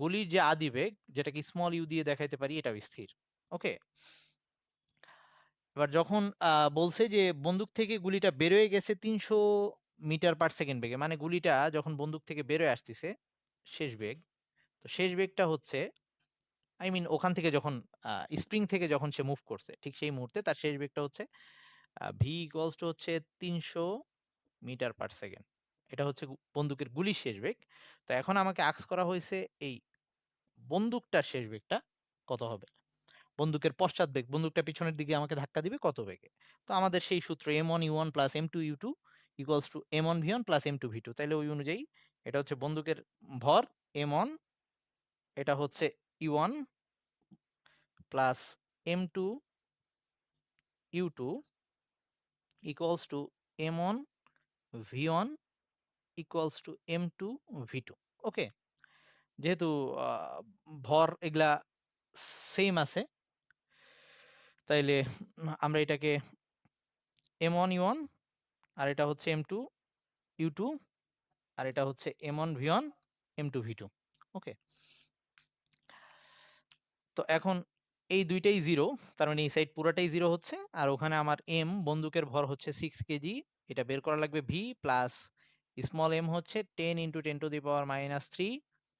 গুলির যে আদিবেগ যেটাকে স্মল ইউ দিয়ে দেখাইতে পারি এটাও স্থির। ওকে? এবার যখন বলছে যে বন্দুক থেকে গুলিটা বেরোয় গেছে 300 মিটার পার সেকেন্ড বেগে, মানে গুলিটা যখন বন্দুক থেকে বেরোয় আসতেছে শেষ বেগ, তো শেষ বেগটা হচ্ছে ওখান থেকে যখন স্প্রিং থেকে যখন সে মুভ করছে ঠিক সেই মুহূর্তে তার শেষ বেগটা হচ্ছে ভি ইকুয়ালস টু হচ্ছে 300 মিটার পার সেকেন্ড। এটা হচ্ছে বন্দুকের গুলির শেষ বেগ। তো এখন আমাকে আস্ক করা হয়েছে এই বন্দুকটার শেষ বেগটা কত হবে? বন্দুকের পশ্চাৎবেগ, বন্দুকটা পিছনের দিকে আমাকে ধাক্কা দিবে কত বেগে? তো আমাদের সেই সূত্র m1u1 + m2u2 = m1v1 + m2v2। তাইলে ওই অনুযায়ী এটা হচ্ছে বন্দুকের ভর m1, এটা হচ্ছে u1 + m2u2 = m1v1 = m2v2। ওকে? যেহেতু আ ভর এগুলা সেইম আছে, তাইলে আমরা এটাকে m1u1, আর এটা হচ্ছে m2u2, আর এটা হচ্ছে m1v1 m2v2। ওকে? তো এখন এই দুইটাই 0, তার মানে এই সাইড পুরাটাই 0 হচ্ছে। আর ওখানে আমার m বন্দুকের ভর হচ্ছে 6 কেজি। এটা বের করা লাগবে v প্লাস স্মল m হচ্ছে 10 × 10⁻³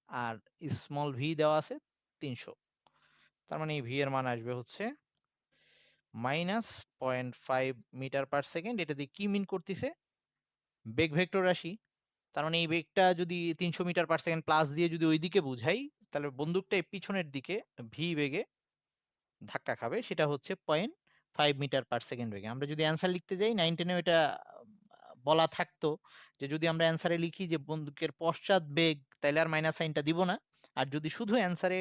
আর স্মল v দেওয়া আছে 300। তার মানে এই v এর মান আসবে হচ্ছে -0.5 মিটার পার সেকেন্ড। এটা দিয়ে কি মিন করতেছে? বেগ ভেক্টর রাশি। তার মানে এই বেগটা যদি 300 মিটার পার সেকেন্ড প্লাস দিয়ে যদি ওইদিকে বুঝাই, তাহলে বন্দুকটা এই পিছনের দিকে ভি বেগে ধাক্কা খাবে, সেটা হচ্ছে 0.5 মিটার পার সেকেন্ড বেগে। আমরা যদি অ্যান্সার লিখতে যাই 9, 10 এও এটা বলা থাকতো যে যদি আমরা অ্যান্সারে লিখি যে বন্দুকের পশ্চাৎ বেগ, তাইলে আর মাইনাস সাইনটা দিব না। আর যদি শুধু অ্যান্সারে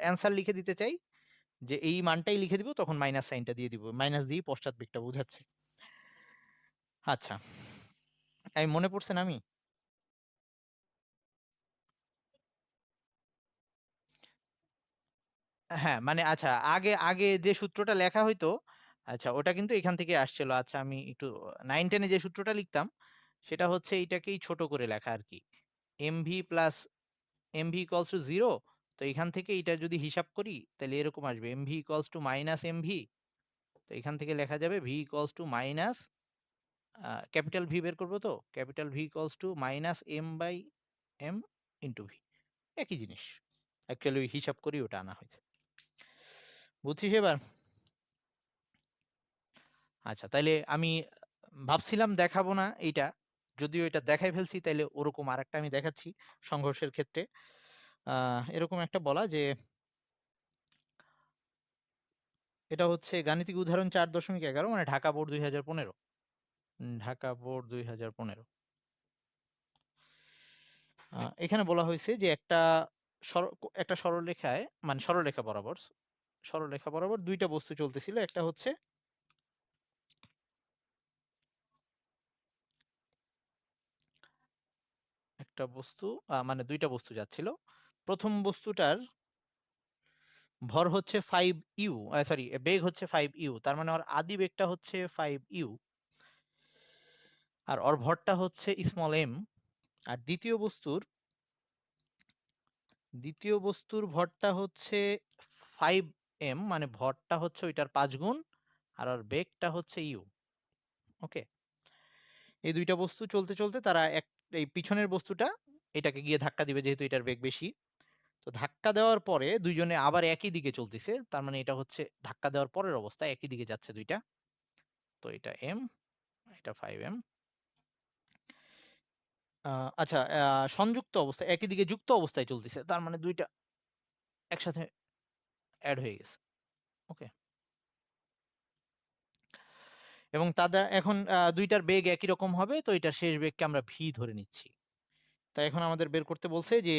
অ্যান্সার লিখে দিতে চাই যে এই মানটাই লিখে দিব, তখন মাইনাস সাইনটা দিয়ে দিব। মাইনাস দিয়েই পশ্চাৎ বেগটা বোঝাচ্ছে। আচ্ছা, আমি মনে পড়ছে না আমি? হ্যাঁ, মানে আচ্ছা আগে আগে যে সূত্রটা লেখা হইতো, আচ্ছা ওটা কিন্তু এখান থেকে আসছিল। আচ্ছা আমি একটু 9, 10 এ যে সূত্রটা লিখতাম সেটা হচ্ছে এইটাকেই ছোট করে লেখা আরকি। mv plus mv equals to 0। তো এখান থেকে এটা যদি হিসাব করি তাহলে এরকম আসবে mv equals to minus mv। তো এখান থেকে লেখা যাবে v equals to minus capital V বের করব, তো capital V equals to minus m/m into v। একই জিনিস। অ্যাকচুয়ালি ওই হিসাব করেই ওটা আনা হয়েছে। বুঝছিস এবার? আচ্ছা, তাইলে আমি ভাবছিলাম দেখাবো না এইটা। যদিও এটা দেখাই ফেলছি, তাইলে ওরকম আরেকটা আমি দেখাচ্ছি সংঘর্ষের ক্ষেত্রে। এরকম একটা বলা যে এটা হচ্ছে গাণিতিক উদাহরণ 4.11, মানে ঢাকা বোর্ড 2015। ঢাকা বোর্ড 2015। এখানে বলা হয়েছে যে একটা সরলরেখায়, মানে সরলরেখা বরাবর ২ টা বস্তু চলতেছিল। একটা হচ্ছে একটা বস্তু মানে ২ টা বস্তু যাচ্ছিল। ১ম বস্তুটার ভর হচ্ছে 5u, সরি বেগ হচ্ছে 5u। তার মানে ওর আদি বেগটা হচ্ছে 5u, আর ওর ভরটা হচ্ছে স্মল m। আর দ্বিতীয় বস্তুর ভরটা হচ্ছে 5m, মানে ভরটা হচ্ছে ওইটার 5 গুণ, আর ওর বেগটা হচ্ছে u। ওকে? এই ২ টা বস্তু চলতে, চলতে তারা এই পিছনের বস্তুটা এটাকে গিয়ে ধাক্কা দিবে যেহেতু এটার বেগ বেশি। তো ধাক্কা দেওয়ার পরে ২ জনে আবার একই দিকে চলতেছে। তার মানে এটা হচ্ছে ধাক্কা দেওয়ার পরের অবস্থা, একই দিকে যাচ্ছে ২ টা। তো এটা m, এটা 5m। আ আচ্ছা, সংযুক্ত অবস্থায় একই দিকে যুক্ত অবস্থায় চলতেছে। তার মানে ২ টা একসাথে এড হয়ে গেছে। ওকে? এবং তাদের এখন ২ টার বেগ একই রকম হবে। তো এটার শেষ বেগকে আমরা v ধরে নিচ্ছি। তো এখন আমাদের বের করতে বলছে যে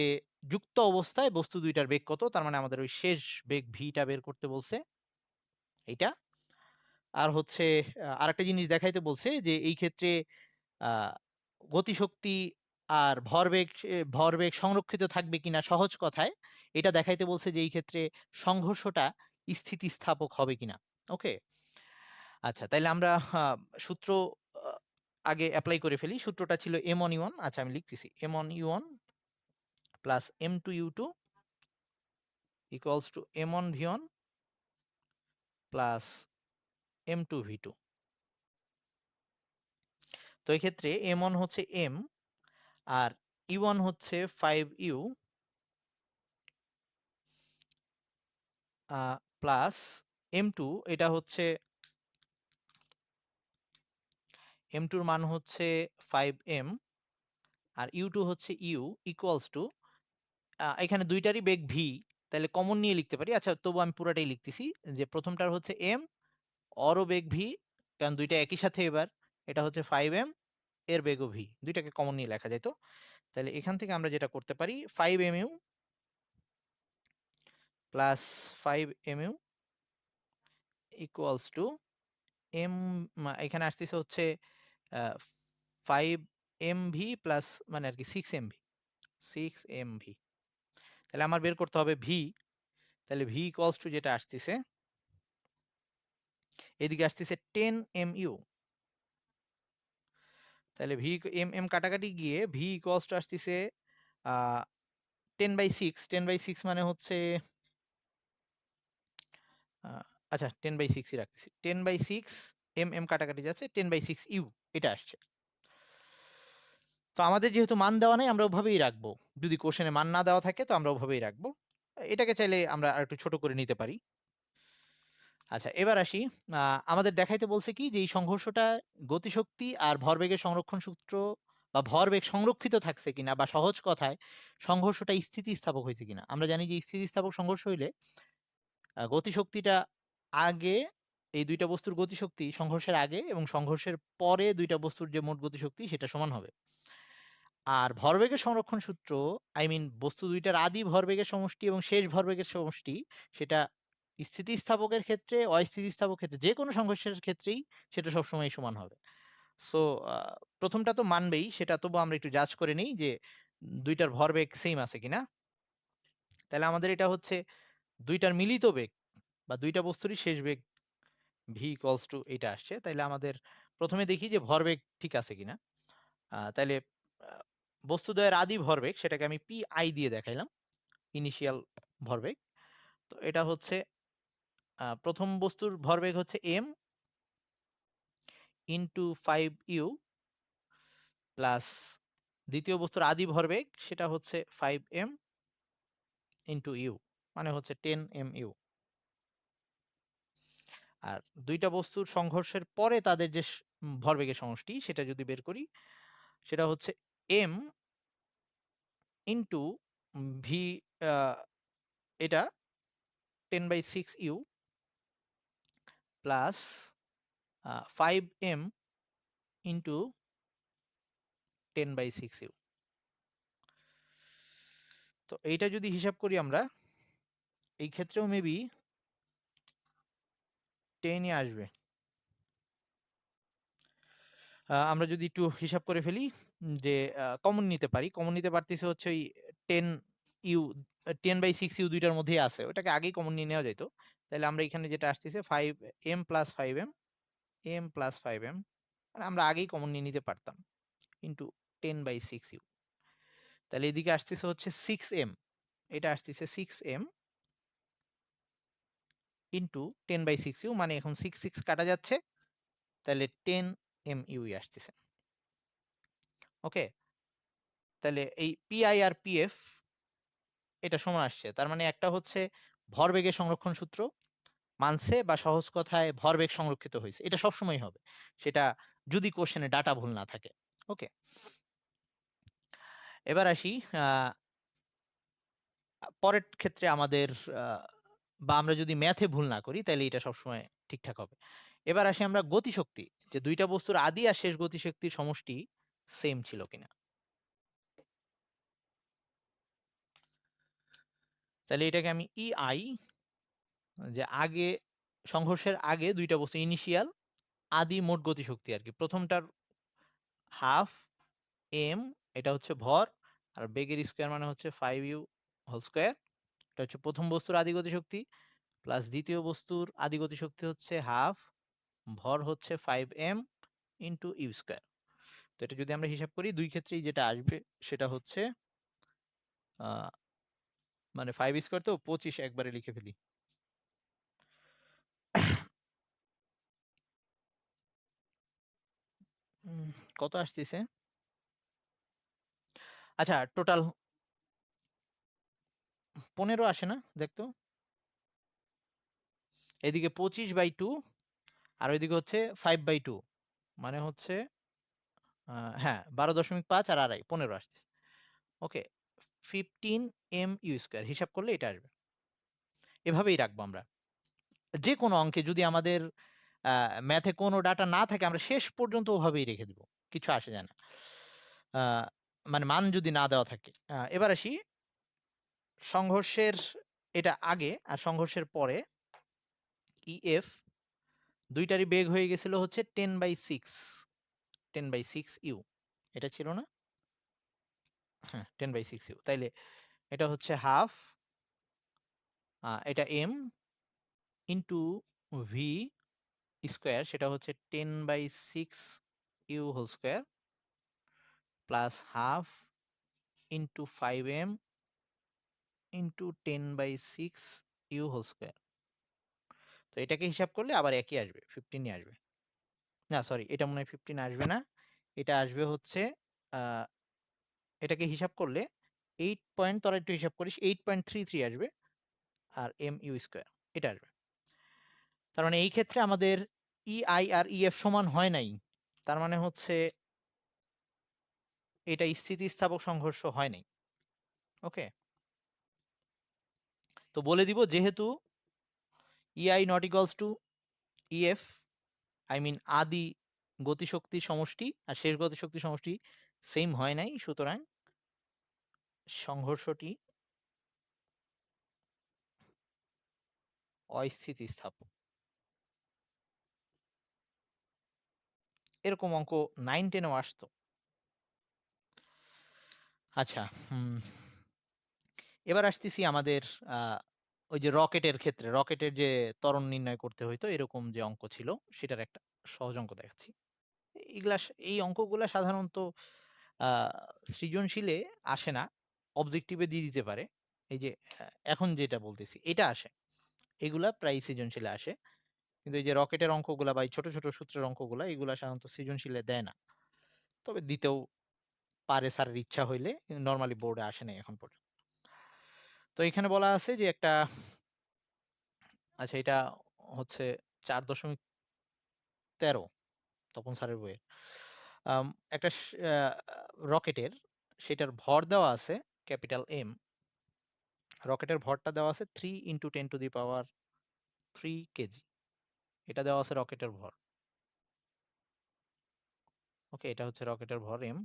যুক্ত অবস্থায় বস্তু ২ টার বেগ কত? তার মানে আমাদের ওই শেষ বেগ v টা বের করতে বলছে এইটা। আর হচ্ছে আরেকটা জিনিস দেখাইতে বলছে যে এই ক্ষেত্রে আ গতিশক্তি আর ভরবেগ সংরক্ষিত থাকবে কিনা সহজ কথায় এটা দেখাইতে বলছে যে এই ক্ষেত্রে সংঘর্ষটা স্থিতিস্থাপক হবে কিনা। ওকে? আচ্ছা, তাইলে আমরা সূত্র আ আগে এপ্লাই করে ফেলি। সূত্রটা ছিল M1U1, আচ্ছা আমি লিখতেছি। M1U1 plus M2U2 equals to M1V1 plus M2V2। তো এক্ষেত্রে M1 হচ্ছে M আর U1 হচ্ছে 5U প্লাস M2, এটা হচ্ছে M2 এর মান হচ্ছে 5M আর U2 হচ্ছে U ইকুয়ালস টু এখানে ২ টারই বেগ v, তাইলে কমন নিয়ে লিখতে পারি। আচ্ছা তবু আমি পুরাটাই লিখতেছি যে ১ম টার হচ্ছে M, অরও বেগ v, কারণ ২ টা একই সাথে এবার। এটা হচ্ছে 5M, এর বেগও v। ২ টাকে কমন নিয়ে লেখা যাইত। তাহলে এখান থেকে আমরা যেটা করতে পারি 5mu plus 5mu equals to M, এখানে আসতেছে হচ্ছে আ 5mv প্লাস মানে আরকি 6mv, 6mv। তাহলে আমার বের করতে হবে v। তাহলে v ইকুয়ালস টু যেটা আসতেছে, এদিকে আসতেছে 10mu। তাহলে m কাটাকাটি গিয়ে v ইকুয়ালস টু আসতেছে আ 10/6। 10/6 মানে হচ্ছে আ আচ্ছা 10/6 ই রাখতেছি। 10/6 m কাটাকাটি যাচ্ছে 10/6u এটা আসছে। তো আমাদের যেহেতু মান দেওয়া নাই আমরা ওভাবেই রাখবো। যদি কোশ্চেনে মান না দেওয়া থাকে তো আমরা ওভাবেই রাখবো। এটাকে চাইলে আমরা আরেকটু ছোট করে নিতে পারি। আচ্ছা এবার আসি। আ আমাদের দেখাইতে বলছে কি যে এই সংঘর্ষটা গতিশক্তি আর ভরবেগের সংরক্ষণ সূত্র বা ভরবেগ সংরক্ষিত থাকছে কিনা বা সহজ কথায় সংঘর্ষটা স্থিতিস্থাপক হইছে কিনা। আমরা জানি যে স্থিতিস্থাপক সংঘর্ষ হইলে গতিশক্তিটা আগে, এই ২ টা বস্তুর গতিশক্তি সংঘর্ষের আগে এবং সংঘর্ষের পরে ২ টা বস্তুর যে মোট গতিশক্তি সেটা সমান হবে। আর ভরবেগের সংরক্ষণ সূত্র, আই মিন বস্তু ২ টার আদি ভরবেগের সমষ্টি এবং শেষ ভরবেগের সমষ্টি, সেটা স্থিতিস্থাপকের ক্ষেত্রে, অস্থিতিস্থাপক ক্ষেত্রে যেকোনো সংঘর্ষের ক্ষেত্রেই সেটা সবসময়ই সমান হবে। সো আ ১ম টা তো মানবেই, সেটা তবুও আমরা একটু জাজ করে নেই যে ২ টার ভরবেগ সেইম আছে কিনা। তাহলে আমাদের এটা হচ্ছে ২ টার মিলিত বেগ বা ২ টা বস্তুরই শেষ বেগ v ইকুয়ালস টু এইটা আসছে। তাইলে আমাদের ১ম এ দেখি যে ভরবেগ ঠিক আছে কিনা। তাইলে আ বস্তুদ্বয়ের আদি ভরবেগ সেটাকে আমি Pi দিয়ে দেখাইলাম। ইনিশিয়াল ভরবেগ। তো এটা হচ্ছে ১ম বস্তুর ভরবেগ হচ্ছে m ইনটু 5u প্লাস ২য় বস্তুর আদি ভরবেগ সেটা হচ্ছে 5m ইনটু u মানে হচ্ছে 10mu। আর ২ টা বস্তুর সংঘর্ষের পরে তাদের যে ভরবেগের সমষ্টি সেটা যদি বের করি সেটা হচ্ছে m ইনটু v, আ এটা 10/6u plus 5m into 10/6u। তো এইটা যদি হিসাব করি আমরা, এই ক্ষেত্রেও মেবি 10 ই আসবে। আমরা যদি একটু হিসাব করে ফেলি যে কমন নিতে পারি। কমন নিতে পারতেছি হচ্ছে ওই 10u, 10/6u ২ টার মধ্যেই আছে। ওটাকে আগেই কমন নিয়ে নেওয়া যাইত। তাইলে আমরা এখানে যেটা আসতেছে 5m plus 5m, m plus 5m মানে আমরা আগেই কমন নিয়ে নিতে পারতাম। Into 10/6u। তাহলে এদিকে আসতেছে হচ্ছে 6m, এটা আসতেছে 6m ইনটু 10/6u মানে এখন 6 কাটা যাচ্ছে। তাহলে 10mu ই আসতেছে। ওকে? তাহলে এই Pi আর Pf এটা সমান আসছে। তার মানে একটা হচ্ছে ভরবেগের সংরক্ষণ সূত্র মানছে বা সহজ কথায় ভরবেগ সংরক্ষিত হইছে। এটা সবসময়ই হবে। সেটা যদি কোশ্চেনে ডাটা ভুল না থাকে। ওকে? এবার আসি পরের ক্ষেত্রে আমাদের আ বা আমরা যদি ম্যাথে ভুল না করি তাইলে এটা সবসময় ঠিকঠাক হবে। এবার আসি আমরা গতিশক্তি, যে ২ টা বস্তুর আদি আর শেষ গতিশক্তির সমষ্টি সেম ছিল কিনা। তাইলে এটাকে আমি EI, যে আগে সংঘর্ষের আগে ২ টা বস্তু ইনিশিয়াল আদি মোট গতিশক্তি আরকি। ১ম টার হাফ m, এটা হচ্ছে ভর, আর বেগের স্কয়ার মানে হচ্ছে 5u হোল স্কয়ার। এটা হচ্ছে ১ম বস্তুর আদি গতিশক্তি প্লাস ২য় বস্তুর আদি গতিশক্তি হচ্ছে হাফ, ভর হচ্ছে 5m ইনটু ইউ স্কয়ার। তো এটা যদি আমরা হিসাব করি ২ ক্ষেত্রেই যেটা আসবে সেটা হচ্ছে আ মানে 5 স্কয়ার তো ২৫ একবারে লিখে ফেলি। উম কত আসতেছে? আচ্ছা টোটাল ১৫ আসে না? দেখ তো। এদিকে 25/2 আর ওইদিকে হচ্ছে 5/2, মানে হচ্ছে আ হ্যাঁ ১২.৫ আর ২.৫ ১৫ আসতেছে। ওকে, 15 mu স্কয়ার হিসাব করলে এটা আসবে। এভাবেই রাখবো আমরা। যেকোনো অঙ্কে যদি আমাদের আ ম্যাথে কোনো ডাটা না থাকে আমরা শেষ পর্যন্ত ওভাবেই রেখে দিব। কিছু আসে যায় না। আ মানে মান যদি না দেওয়া থাকে। এবার আসি সংঘর্ষের এটা আগে আর সংঘর্ষের পরে EF ২ টারই বেগ হয়ে গেছিল হচ্ছে 10/6, 10/6 ইউ। এটা ছিল না? হ্যাঁ, 10/6 ইউ। তাইলে এটা হচ্ছে হাফ, এটা m ইনটু ভি স্কয়ার, সেটা হচ্ছে 10/6 u whole square plus half into 5m into 10/6 u whole square. তো এটাকে হিসাব করলে আবার একই আসবে, 15 ই আসবে। না সরি, এটা মনে হয় 15 আসবে না। এটা আসবে হচ্ছে আ এটাকে হিসাব করলে 8 পয়েন্ট, তোরা একটু হিসাব করিস, 8.33 আসবে আর mu স্কয়ার এটা আসবে। তার মানে এই ক্ষেত্রে আমাদের EI আর EF সমান হয় নাই। তার মানে হচ্ছে এটা স্থিতিস্থাপক সংঘর্ষ হয় নাই। ওকে? তো বলে দিব যেহেতু EI not equals to EF, I mean আদি গতিশক্তির সমষ্টি আর শেষ গতিশক্তির সমষ্টি সেম হয় নাই, সুতরাং সংঘর্ষটি অস্থিতিস্থাপক। এরকম অঙ্ক 9-10 এও আসতো। আচ্ছা, হুম, এবার আসতেছি আমাদের আ ওই যে রকেটের ক্ষেত্রে, রকেটের যে ত্বরণ নির্ণয় করতে হইতো এরকম যে অঙ্ক ছিল সেটার একটা সহজ অঙ্ক দেখাচ্ছি। এই অঙ্কগুলা সাধারণত আ সৃজনশীলে আসে না। অবজেক্টিভ এ দিয়ে দিতে পারে। এই যে এখন যেটা বলতেছি এটা আসে। এগুলা প্রায়ই সৃজনশীলে আসে। কিন্তু এই যে রকেটের অঙ্কগুলা বা এই ছোট, ছোট সূত্রের অঙ্কগুলা এগুলা সাধারণত সৃজনশীলে দেয় না। তবে দিতেও পারে স্যারের ইচ্ছা হইলে, কিন্তু নরমালি বোর্ডে আসে নাই এখন পর্যন্ত। তো এখানে বলা আছে যে একটা, আচ্ছা এটা হচ্ছে ৪.১৩ তপন স্যারের বইয়ে। আম একটা স আ রকেটের, সেটার ভর দেওয়া আছে ক্যাপিটাল M। রকেটের ভরটা দেওয়া আছে 3 × 10³ কেজি। এটা দেওয়া আছে রকেটের ভর। ওকে, এটা হচ্ছে রকেটের ভর M।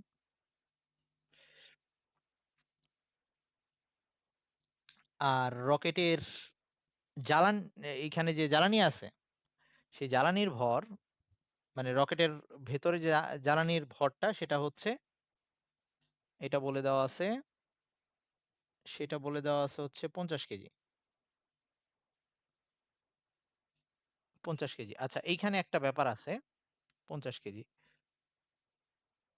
আর রকেটের জ্বালান এইখানে যে জ্বালানি আছে, সেই জ্বালানির ভর মানে রকেটের ভেতরে যে জ্বালানির ভরটা সেটা হচ্ছে, এটা বলে দেওয়া আছে, সেটা বলে দেওয়া আছে হচ্ছে ৫০ কেজি। ৫০ কেজি। আচ্ছা এইখানে একটা ব্যাপার আছে, ৫০ কেজি।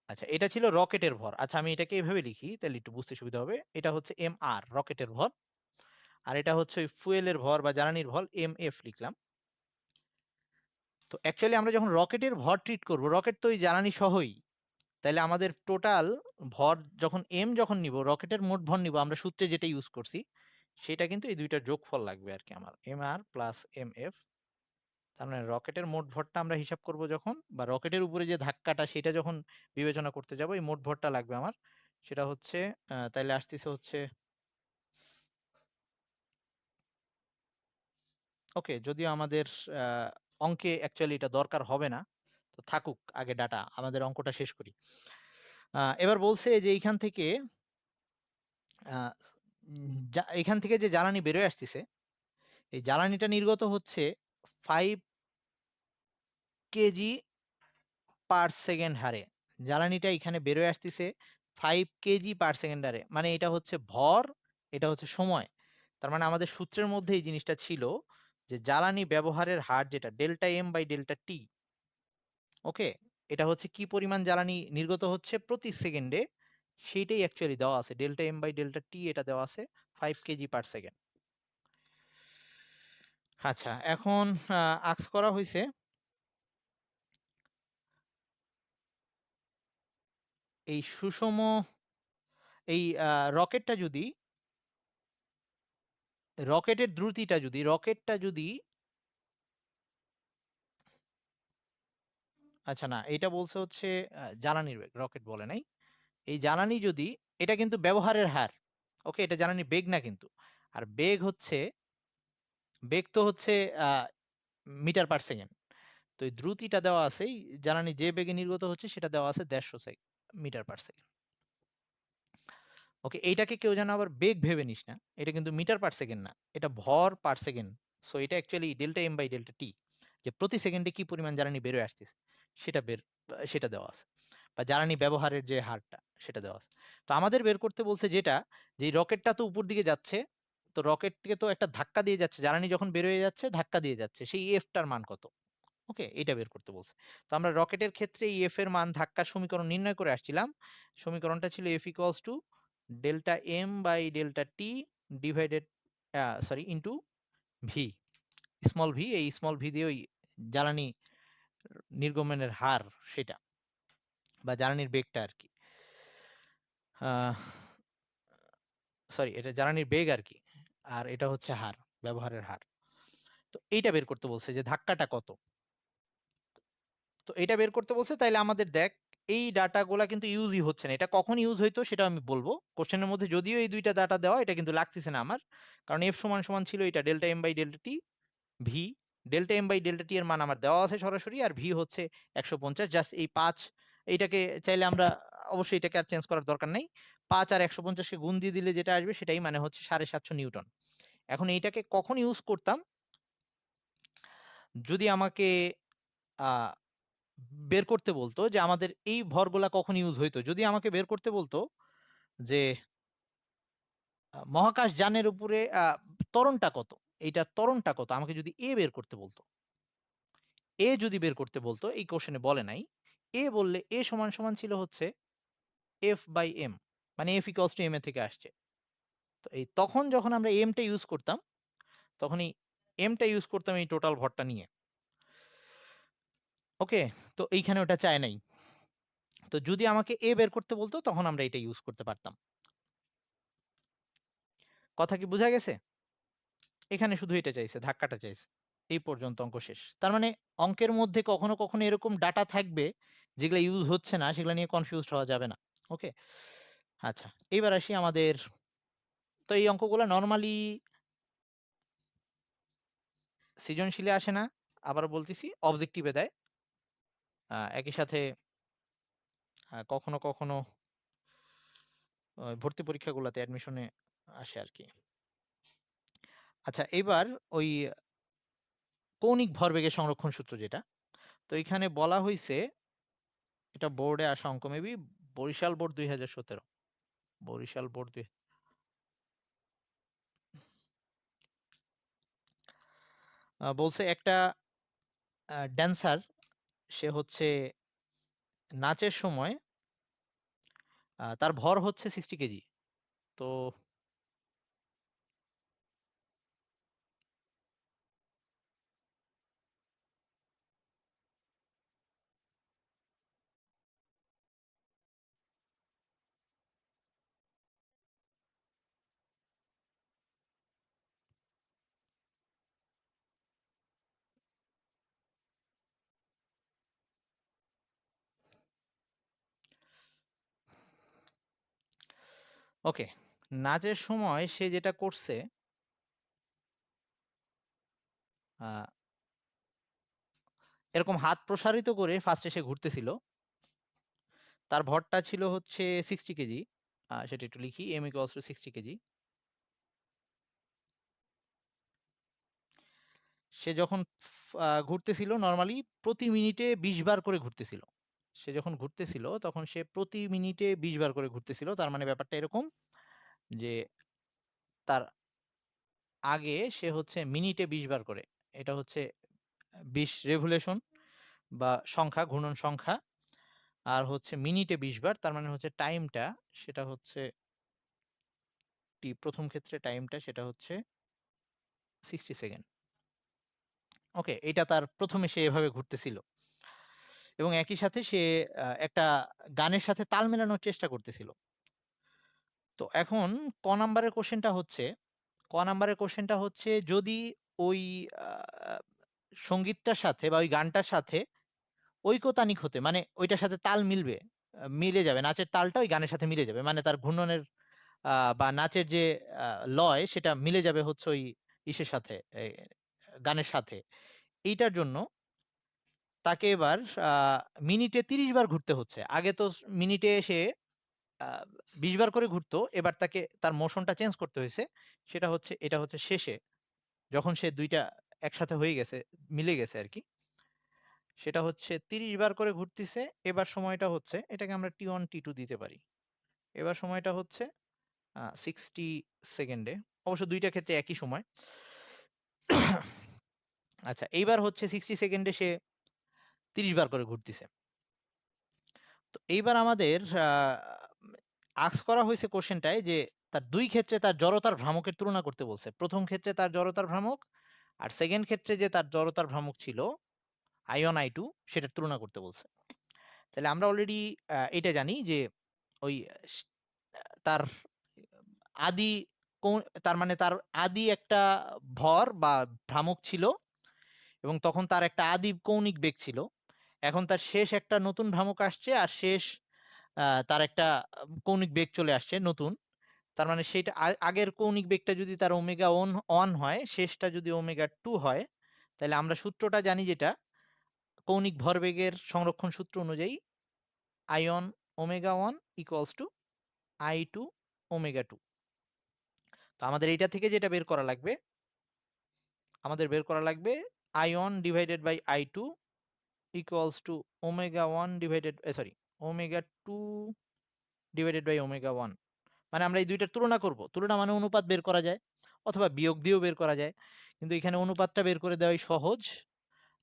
আচ্ছা এটা ছিল রকেটের ভর। আচ্ছা আমি এটাকে এভাবে লিখি তাহলে একটু বুঝতে সুবিধা হবে। এটা হচ্ছে mr রকেটের ভর। আর এটা হচ্ছে ওই ফুয়েলের ভর বা জ্বালানির ভর mf লিখলাম। তো অ্যাকচুয়ালি আমরা যখন রকেটের ভর ট্রিট করব, রকেট তো ওই জ্বালানি সহই। তাইলে আমাদের টোটাল ভর যখন যখন নিব, রকেটের মোট ভর নিব আমরা সূত্রে যেটা ইউজ করছি, সেটা কিন্তু এই ২ টার যোগফল লাগবে আরকি আমার। mr plus mf। তার মানে রকেটের মোট ভরটা আমরা হিসাব করব যখন, বা রকেটের উপরে যে ধাক্কাটা সেটা যখন বিবেচনা করতে যাব, এই মোট ভরটা লাগবে আমার সেটা হচ্ছে তাইলে আসতেছে হচ্ছে ওকে, যদিও আমাদের অঙ্কে অ্যাকচুয়ালি এটা দরকার হবে না। তো থাকুক আগে ডাটা। আমাদের অঙ্কটা শেষ করি। এবার বলছে যে এইখান থেকে আ এখান থেকে যে জ্বালানি বেরোয় আসতেছে, এই জ্বালানিটা নির্গত হচ্ছে 5 কেজি পার সেকেন্ড হারে। জ্বালানিটা এখানে বেরোয় আসতেছে 5 কেজি পার সেকেন্ড হারে। মানে এটা হচ্ছে ভর, এটা হচ্ছে সময়। তার মানে আমাদের সূত্রের মধ্যে এই জিনিসটা ছিল যে জ্বালানি ব্যবহারের হার যেটা ডেল্টা এম বাই ডেল্টা টি, ওকে? এটা হচ্ছে কি পরিমাণ জ্বালানি নির্গত হচ্ছে প্রতি সেকেন্ডে, সেইটাই অ্যাকচুয়ালি দেওয়া আছে। ডেল্টা এম বাই ডেল্টা টি এটা দেওয়া আছে 5 কেজি পার সেকেন্ড। আচ্ছা, এখন আস্ক করা হইছে এই সুষম এই রকেটটা যদি রকেটের দ্রুতিটা যদি রকেটটা যদি আচ্ছা না, এইটা বলছে হচ্ছে জ্বালানির বেগ, রকেট বলে নাই। এই জ্বালানি যদি এটা কিন্তু ব্যবহারের হার। ওকে? এটা জ্বালানির বেগ না কিন্তু। আর বেগ তো হচ্ছে আ মিটার পার সেকেন্ড। তো এই দ্রুতিটা দেওয়া আছে, এই জ্বালানি যে বেগে নির্গত হচ্ছে সেটা দেওয়া আছে ১৫০ মিটার পার সেকেন্ড। ওকে, এইটাকে কেউ যেন আবার বেগ ভেবে নিস না। এটা কিন্তু মিটার পার সেকেন্ড না। এটা ভর পার সেকেন্ড। সো এটা actually delta M by delta T. যে প্রতি সেকেন্ডে কি পরিমাণ জ্বালানি বেরোয় আসতেছে সেটা সেটা দেওয়া আছে। বা জ্বালানি ব্যবহারের যে হারটা সেটা দেওয়া আছে। তো আমাদের বের করতে বলছে যেটা, যে এই রকেটটা তো উপর দিকে যাচ্ছে। তো রকেটকে তো একটা ধাক্কা দিয়ে যাচ্ছে। জ্বালানি যখন বের হয়ে যাচ্ছে ধাক্কা দিয়ে যাচ্ছে। সেই এফ টার মান কত? ওকে, এটা বের করতে বলছে। তো আমরা রকেটের ক্ষেত্রে এই এফ এর মান ধাক্কার সমীকরণ নির্ণয় করে আসছিলাম। সমীকরণটা ছিল F equals to delta M by delta T divided sorry into v, small v. এই স্মল ভি দিয়ে ওই জ্বালানি নির্গমনের হার সেটা, বা জ্বালানির বেগটা আরকি। আহ সরি, এটা জ্বালানির বেগ আরকি। আর এটা হচ্ছে হার, ব্যবহারের হার। তো এইটা বের করতে বলছে যে ধাক্কাটা কত? তো এটা বের করতে বলছে, তাইলে আমাদের দেখ এই ডাটাগুলা কিন্তু ইউজই হচ্ছে না। এটা কখন ইউজ হইতো সেটাও আমি বলব। কোশ্চেনের মধ্যে যদিও এই ২ টা ডাটা দেওয়া, এটা কিন্তু লাগতেছে না আমার। কারণ F সমান সমান ছিল এটা delta M by delta T V। Delta M by delta T এর মান আমার দেওয়া আছে সরাসরি। আর V হচ্ছে ১৫০। জাস্ট এই ৫, এইটাকে চাইলে আমরা অবশ্যই এটাকে আর চেঞ্জ করার দরকার নাই। ৫ আর ১৫০ কে গুণ দিয়ে দিলে যেটা আসবে সেটাই মানে হচ্ছে ৭৫০ নিউটন। এখন এইটাকে কখন ইউজ করতাম? যদি আমাকে আ বের করতে বলতো যে আমাদের এই ভরগুলা কখন ইউজ হইতো। যদি আমাকে বের করতে বলতো যে মহাকাশ যানের উপরে ত্বরণটা কত? এইটার ত্বরণটা কত? আমাকে যদি বের করতে বলতো। যদি বের করতে বলতো, এই কোশ্চেনে বলে নাই। বললে সমান, সমান ছিল হচ্ছে F/m, মানে F equals to m এর থেকে আসছে। তো এই তখন যখন আমরা m টা ইউজ করতাম, তখন এই m টা ইউজ করতাম এই টোটাল ভরটা নিয়ে। ওকে? তো এইখানে ওটা চায় নাই। তো যদি আমাকে বের করতে বলতো তখন আমরা এটা ইউজ করতে পারতাম। কথা কি বুঝা গেছে? এখানে শুধু এটা চাইছে, ধাক্কাটা চাইছে। এই পর্যন্ত অঙ্ক শেষ। তার মানে অঙ্কের মধ্যে কখনো, কখনো এরকম ডাটা থাকবে যেগুলা ইউজ হচ্ছে না, সেগুলা নিয়ে কনফিউজড হওয়া যাবে না। ওকে? আচ্ছা, এইবার আসি আমাদের, তো এই অঙ্কগুলা নরমালি সৃজনশীলে আসে না। আবারও বলতেছি, অবজেক্টিভ এ দেয়। একই সাথে কখনো, কখনো ভর্তি পরীক্ষাগুলাতে অ্যাডমিশনে আসে আরকি। আচ্ছা, এইবার ওই কৌণিক ভরবেগের সংরক্ষণ সূত্র যেটা, তো এখানে বলা হইছে, এটা বোর্ডে আসা অঙ্ক maybe, Barishal board ২০১৭। Barishal board বলছে একটা ড্যান্সার, সে হচ্ছে নাচের সময় তার ভর হচ্ছে 60 কেজি। তো ওকে। নাচের সময় সে যেটা করছে আ এরকম হাত প্রসারিত করে ফার্স্ট এ সে ঘুরতেছিল। তার ভরটা ছিল হচ্ছে 60 কেজি। সেটা একটু লিখি m equals to 60 কেজি। সে যখন ঘুরতেছিল নরমালি প্রতি মিনিটে ২০ বার করে ঘুরতেছিল। সে যখন ঘুরতেছিল তখন সে প্রতি মিনিটে ২০ বার করে ঘুরতেছিল। তার মানে ব্যাপারটা এরকম যে তার আগে সে হচ্ছে মিনিটে ২০ বার করে। এটা হচ্ছে ২০ রেভোলিউশন বা সংখ্যা, ঘূর্ণন সংখ্যা। আর হচ্ছে মিনিটে ২০ বার। তার মানে হচ্ছে টাইমটা সেটা হচ্ছে ১ম ক্ষেত্রে টাইমটা সেটা হচ্ছে 60 সেকেন্ড। ওকে, এটা তার ১ম এ সে এভাবে ঘুরতেছিল। এবং একই সাথে সে একটা গানের সাথে তাল মেলানোর চেষ্টা করতেছিল। তো এখন নাম্বারের কোয়েশ্চেনটা হচ্ছে নাম্বারের কোয়েশ্চেনটা হচ্ছে যদি ওই আ সংগীতটার সাথে বা ওই গানটার সাথে ঐকতানিক হতে মানে ওইটার সাথে তাল মিলবে, মিলে যাবে। নাচের তালটা ওই গানের সাথে মিলে যাবে। মানে তার ঘূর্ণনের বা নাচের যে আ লয় সেটা মিলে যাবে হচ্ছে ওই ইসের সাথে, গানের সাথে। এইটার জন্য তাকে এবার আ মিনিটে ৩০ বার ঘুরতে হচ্ছে। আগে তো মিনিটে সে আ ২০ বার করে ঘুরতো। এবার তাকে তার মোশনটা চেঞ্জ করতে হইছে। সেটা হচ্ছে এটা হচ্ছে শেষে। যখন সে ২ টা একসাথে হয়ে গেছে, মিলে গেছে আরকি। সেটা হচ্ছে ৩০ বার করে ঘুরতিছে। এবার সময়টা হচ্ছে এটাকে আমরা T1, T2 দিতে পারি। এবার সময়টা হচ্ছে 60 সেকেন্ডে। অবশ্য ২ টা ক্ষেত্রে একই সময়। আচ্ছা, এইবার হচ্ছে 60 সেকেন্ডে সে ৩০ বার করে ঘুরতিছে। তো এইবার আমাদের আস্ক করা হইছে কোয়েশ্চেনটায় যে তার ২ ক্ষেত্রে তার জড়তার ভ্রামকের তুলনা করতে বলছে। ১ম ক্ষেত্রে তার জড়তার ভ্রামক আর 2nd ক্ষেত্রে যে তার জড়তার ভ্রামক ছিল I1, I2 সেটার তুলনা করতে বলছে। তাহলে আমরা অলরেডি এটা জানি যে ওই স তার আদি কৌ তার মানে তার আদি একটা ভর বা ভ্রামক ছিল এবং তখন তার একটা আদি কৌণিক বেগ ছিল। এখন তার শেষ একটা নতুন ভ্রামক আসছে আর শেষ তার একটা কৌণিক বেগ চলে আসছে নতুন। তার মানে সেইটা আগের কৌণিক বেগটা যদি তার ওমেগা 1 হয়, শেষটা যদি ওমেগা 2 হয়, তাইলে আমরা সূত্রটা জানি যেটা কৌণিক ভরবেগের সংরক্ষণ সূত্র অনুযায়ী I1 omega 1 equals to I2 omega 2। তো আমাদের এইটা থেকে যেটা বের করা লাগবে, আমাদের বের করা লাগবে I1 divided by I2 equals to omega 1 divided sorry omega 2 divided by omega 1। মানে আমরা এই ২ টার তুলনা করব। তুলনা মানে অনুপাত বের করা যায় অথবা বিয়োগ দিয়েও বের করা যায়। কিন্তু এখানে অনুপাতটা বের করে দেওয়াই সহজ।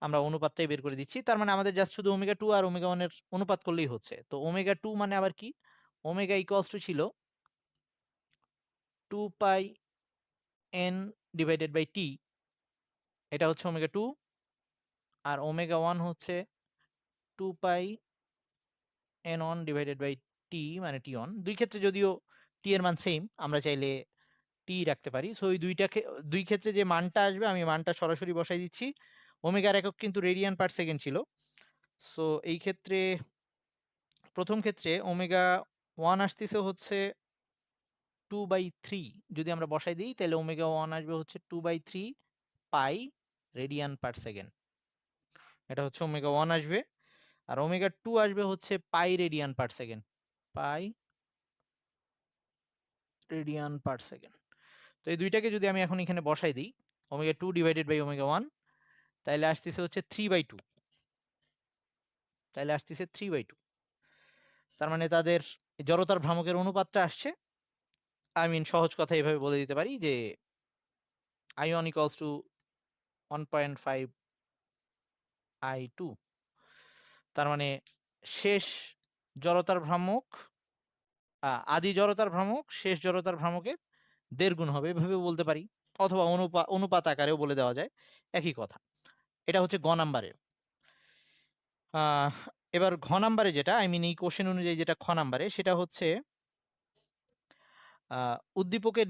আমরা অনুপাতটাই বের করে দিচ্ছি। তার মানে আমাদের জাস্ট শুধু ওমেগা 2 আর ওমেগা 1 এর অনুপাত করলেই হচ্ছে। তো ওমেগা 2 মানে আবার কি? ওমেগা ইকুয়ালস টু ছিল 2 পাই n ডিভাইডেড বাই টি। এটা হচ্ছে ওমেগা 2 আর ওমেগা 1 হচ্ছে 2 পাই n1 ডিভাইডেড বাই টি মানে T1। ২ ক্ষেত্রে যদিও টি এর মান সেইম, আমরা চাইলে টি রাখতে পারি। সো ওই ২ ক্ষেত্রে যে মানটা আসবে আমি মানটা সরাসরি বসাই দিচ্ছি। ওমেগার একক কিন্তু রেডিয়ান পার সেকেন্ড ছিল। সো এই ক্ষেত্রে ১ম ক্ষেত্রে ওমেগা 1 আসতেছে হচ্ছে 2/3 যদি আমরা বসাই দেই তাহলে ওমেগা 1 আসবে হচ্ছে 2/3 পাই রেডিয়ান পার সেকেন্ড। এটা হচ্ছে ওমেগা 1 আসবে। আর ওমেগা 2 আসবে হচ্ছে পাই রেডিয়ান পার সেকেন্ড। পাই রেডিয়ান পার সেকেন্ড। তো এই ২ টাকে যদি আমি এখন এখানে বসাই দেই, ওমেগা 2 ডিভাইডেড বাই ওমেগা 1 তাইলে আসতেছে হচ্ছে 3/2। তাইলে আসতেছে 3/2। তার মানে তাদের জড়তার ভ্রামকের অনুপাতটা আসছে I mean সহজ কথায় এভাবে বলে দিতে পারি যে I1 equals to 1.5 I2। তার মানে শেষ জড়তার ভ্রামক আদি জড়তার ভ্রামক শেষ জড়তার ভ্রামকের ১.৫ গুণ হবে এভাবেও বলতে পারি। অথবা অনুপাত আকারেও বলে দেওয়া যায়। একই কথা। এটা হচ্ছে গ নাম্বারের। আহ এবার ঘ নাম্বারে যেটা I mean এই কোয়েশ্চেন অনুযায়ী যেটা খ নাম্বারে সেটা হচ্ছে আ উদ্দীপকের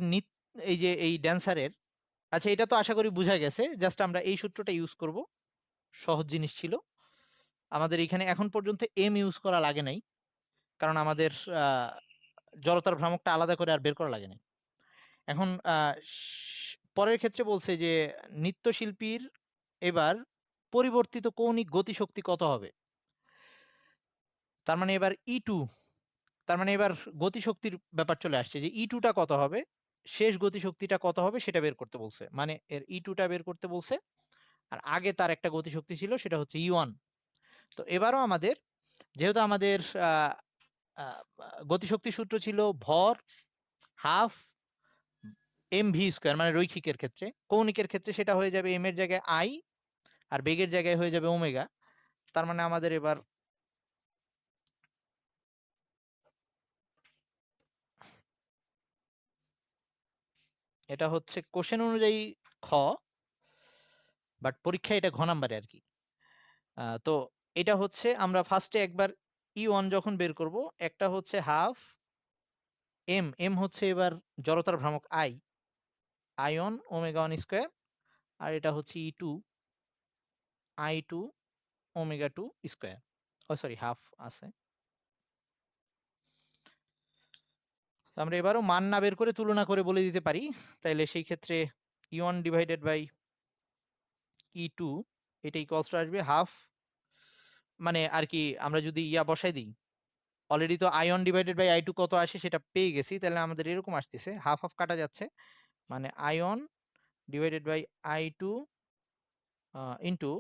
এই যে এই ড্যান্সারের আচ্ছা এটা তো আশা করি বুঝা গেছে। জাস্ট আমরা এই সূত্রটা ইউজ করব। সহজ জিনিস ছিল। আমাদের এখানে এখন পর্যন্ত m ইউজ করা লাগে নাই। কারণ আমাদের আ জড়তার ভ্রামকটা আলাদা করে আর বের করা লাগে নাই। এখন পরের ক্ষেত্রে বলছে যে নৃত্যশিল্পীর এবার পরিবর্তিত কৌণিক গতিশক্তি কত হবে? তার মানে এবার E2, তার মানে এবার গতিশক্তির ব্যাপার চলে আসছে যে E2 টা কত হবে? শেষ গতিশক্তিটা কত হবে সেটা বের করতে বলছে। মানে এর E2 টা বের করতে বলছে। আর আগে তার একটা গতিশক্তি ছিল সেটা হচ্ছে E1। তো এবারও আমাদের যেহেতু আমাদের আ আ গতিশক্তির সূত্র ছিল ভর হাফ mv স্কয়ার, মানে রৈখিকের ক্ষেত্রে। কৌণিকের ক্ষেত্রে সেটা হয়ে যাবে m এর জায়গায় I আর বেগের জায়গায় হয়ে যাবে ওমেগা। তার মানে আমাদের এবার এটা হচ্ছে কোশ্চেন অনুযায়ী খ, বাট পরীক্ষায় এটা ঘ নাম্বারে আরকি। তো এটা হচ্ছে আমরা ফার্স্টে একবার E1 যখন বের করব, একটা হচ্ছে হাফ m হচ্ছে এবার জড়তার ভ্রামক I1 ওমেগা 1 স্কয়ার, আর এটা হচ্ছে E2 I2 ওমেগা 2 স্কয়ার। ও সরি, হাফ আছে। তো আমরা এবারও মান না বের করে তুলনা করে বলে দিতে পারি। তাইলে সেই ক্ষেত্রে E1 ডিভাইডেড বাই E2 এটা ইকুয়ালস টু আসবে হাফ, মানে আর কি আমরা যদি বসাই দিই, অলরেডি তো I1 ডিভাইডেড বাই I2 কত আসে সেটা পেয়ে গেছি। তাহলে আমাদের এরকম আসতেছে, হাফ হাফ কাটা যাচ্ছে। মানে I1 divided by I2 into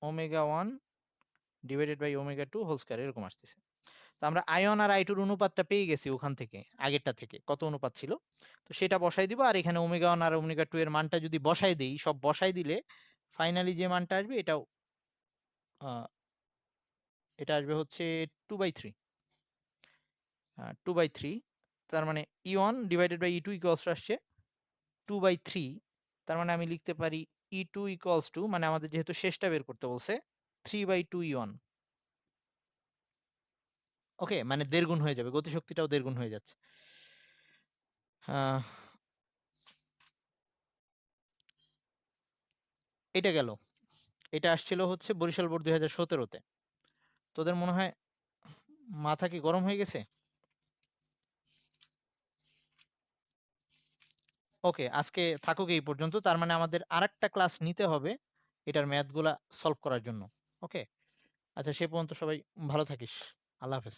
omega 1 divided by omega 2 whole square এরকম আসতেছে। তো আমরা I1 আর I2 এর অনুপাতটা পেয়ে গেছি ওখান থেকে, আগেরটা থেকে কত অনুপাত ছিল। তো সেটা বসাই দিব, আর এখানে ওমেগা 1 আর ওমেগা 2 এর মানটা যদি বসাই দেই, সব বসাই দিলে ফাইনালি যে মানটা আসবে এটাও আ এটা আসবে হচ্ছে 2/3। 2/3, তার মানে E1 divided by E2 equals to আসছে 2/3। তার মানে আমি লিখতে পারি E2 ইকুয়ালস টু, মানে আমাদের যেহেতু শেষটা বের করতে বলছে, 3/2 E1। ওকে, মানে দেড় গুণ হয়ে যাবে, গতিশক্তিটাও দেড় গুণ হয়ে যাচ্ছে। আহ, এটা গেল। এটা আসছিল হচ্ছে বরিশাল বোর্ড 2017-তে। তোদের মনে হয় মাথা কি গরম হয়ে গেছে? ওকে, আজকে থাকুক এই পর্যন্ত। তার মানে আমাদের আরেকটা ক্লাস নিতে হবে এটার ম্যাথগুলা সলভ করার জন্য। ওকে, আচ্ছা সে পর্যন্ত সবাই ভালো থাকিস। আল্লাহ হাফেজ।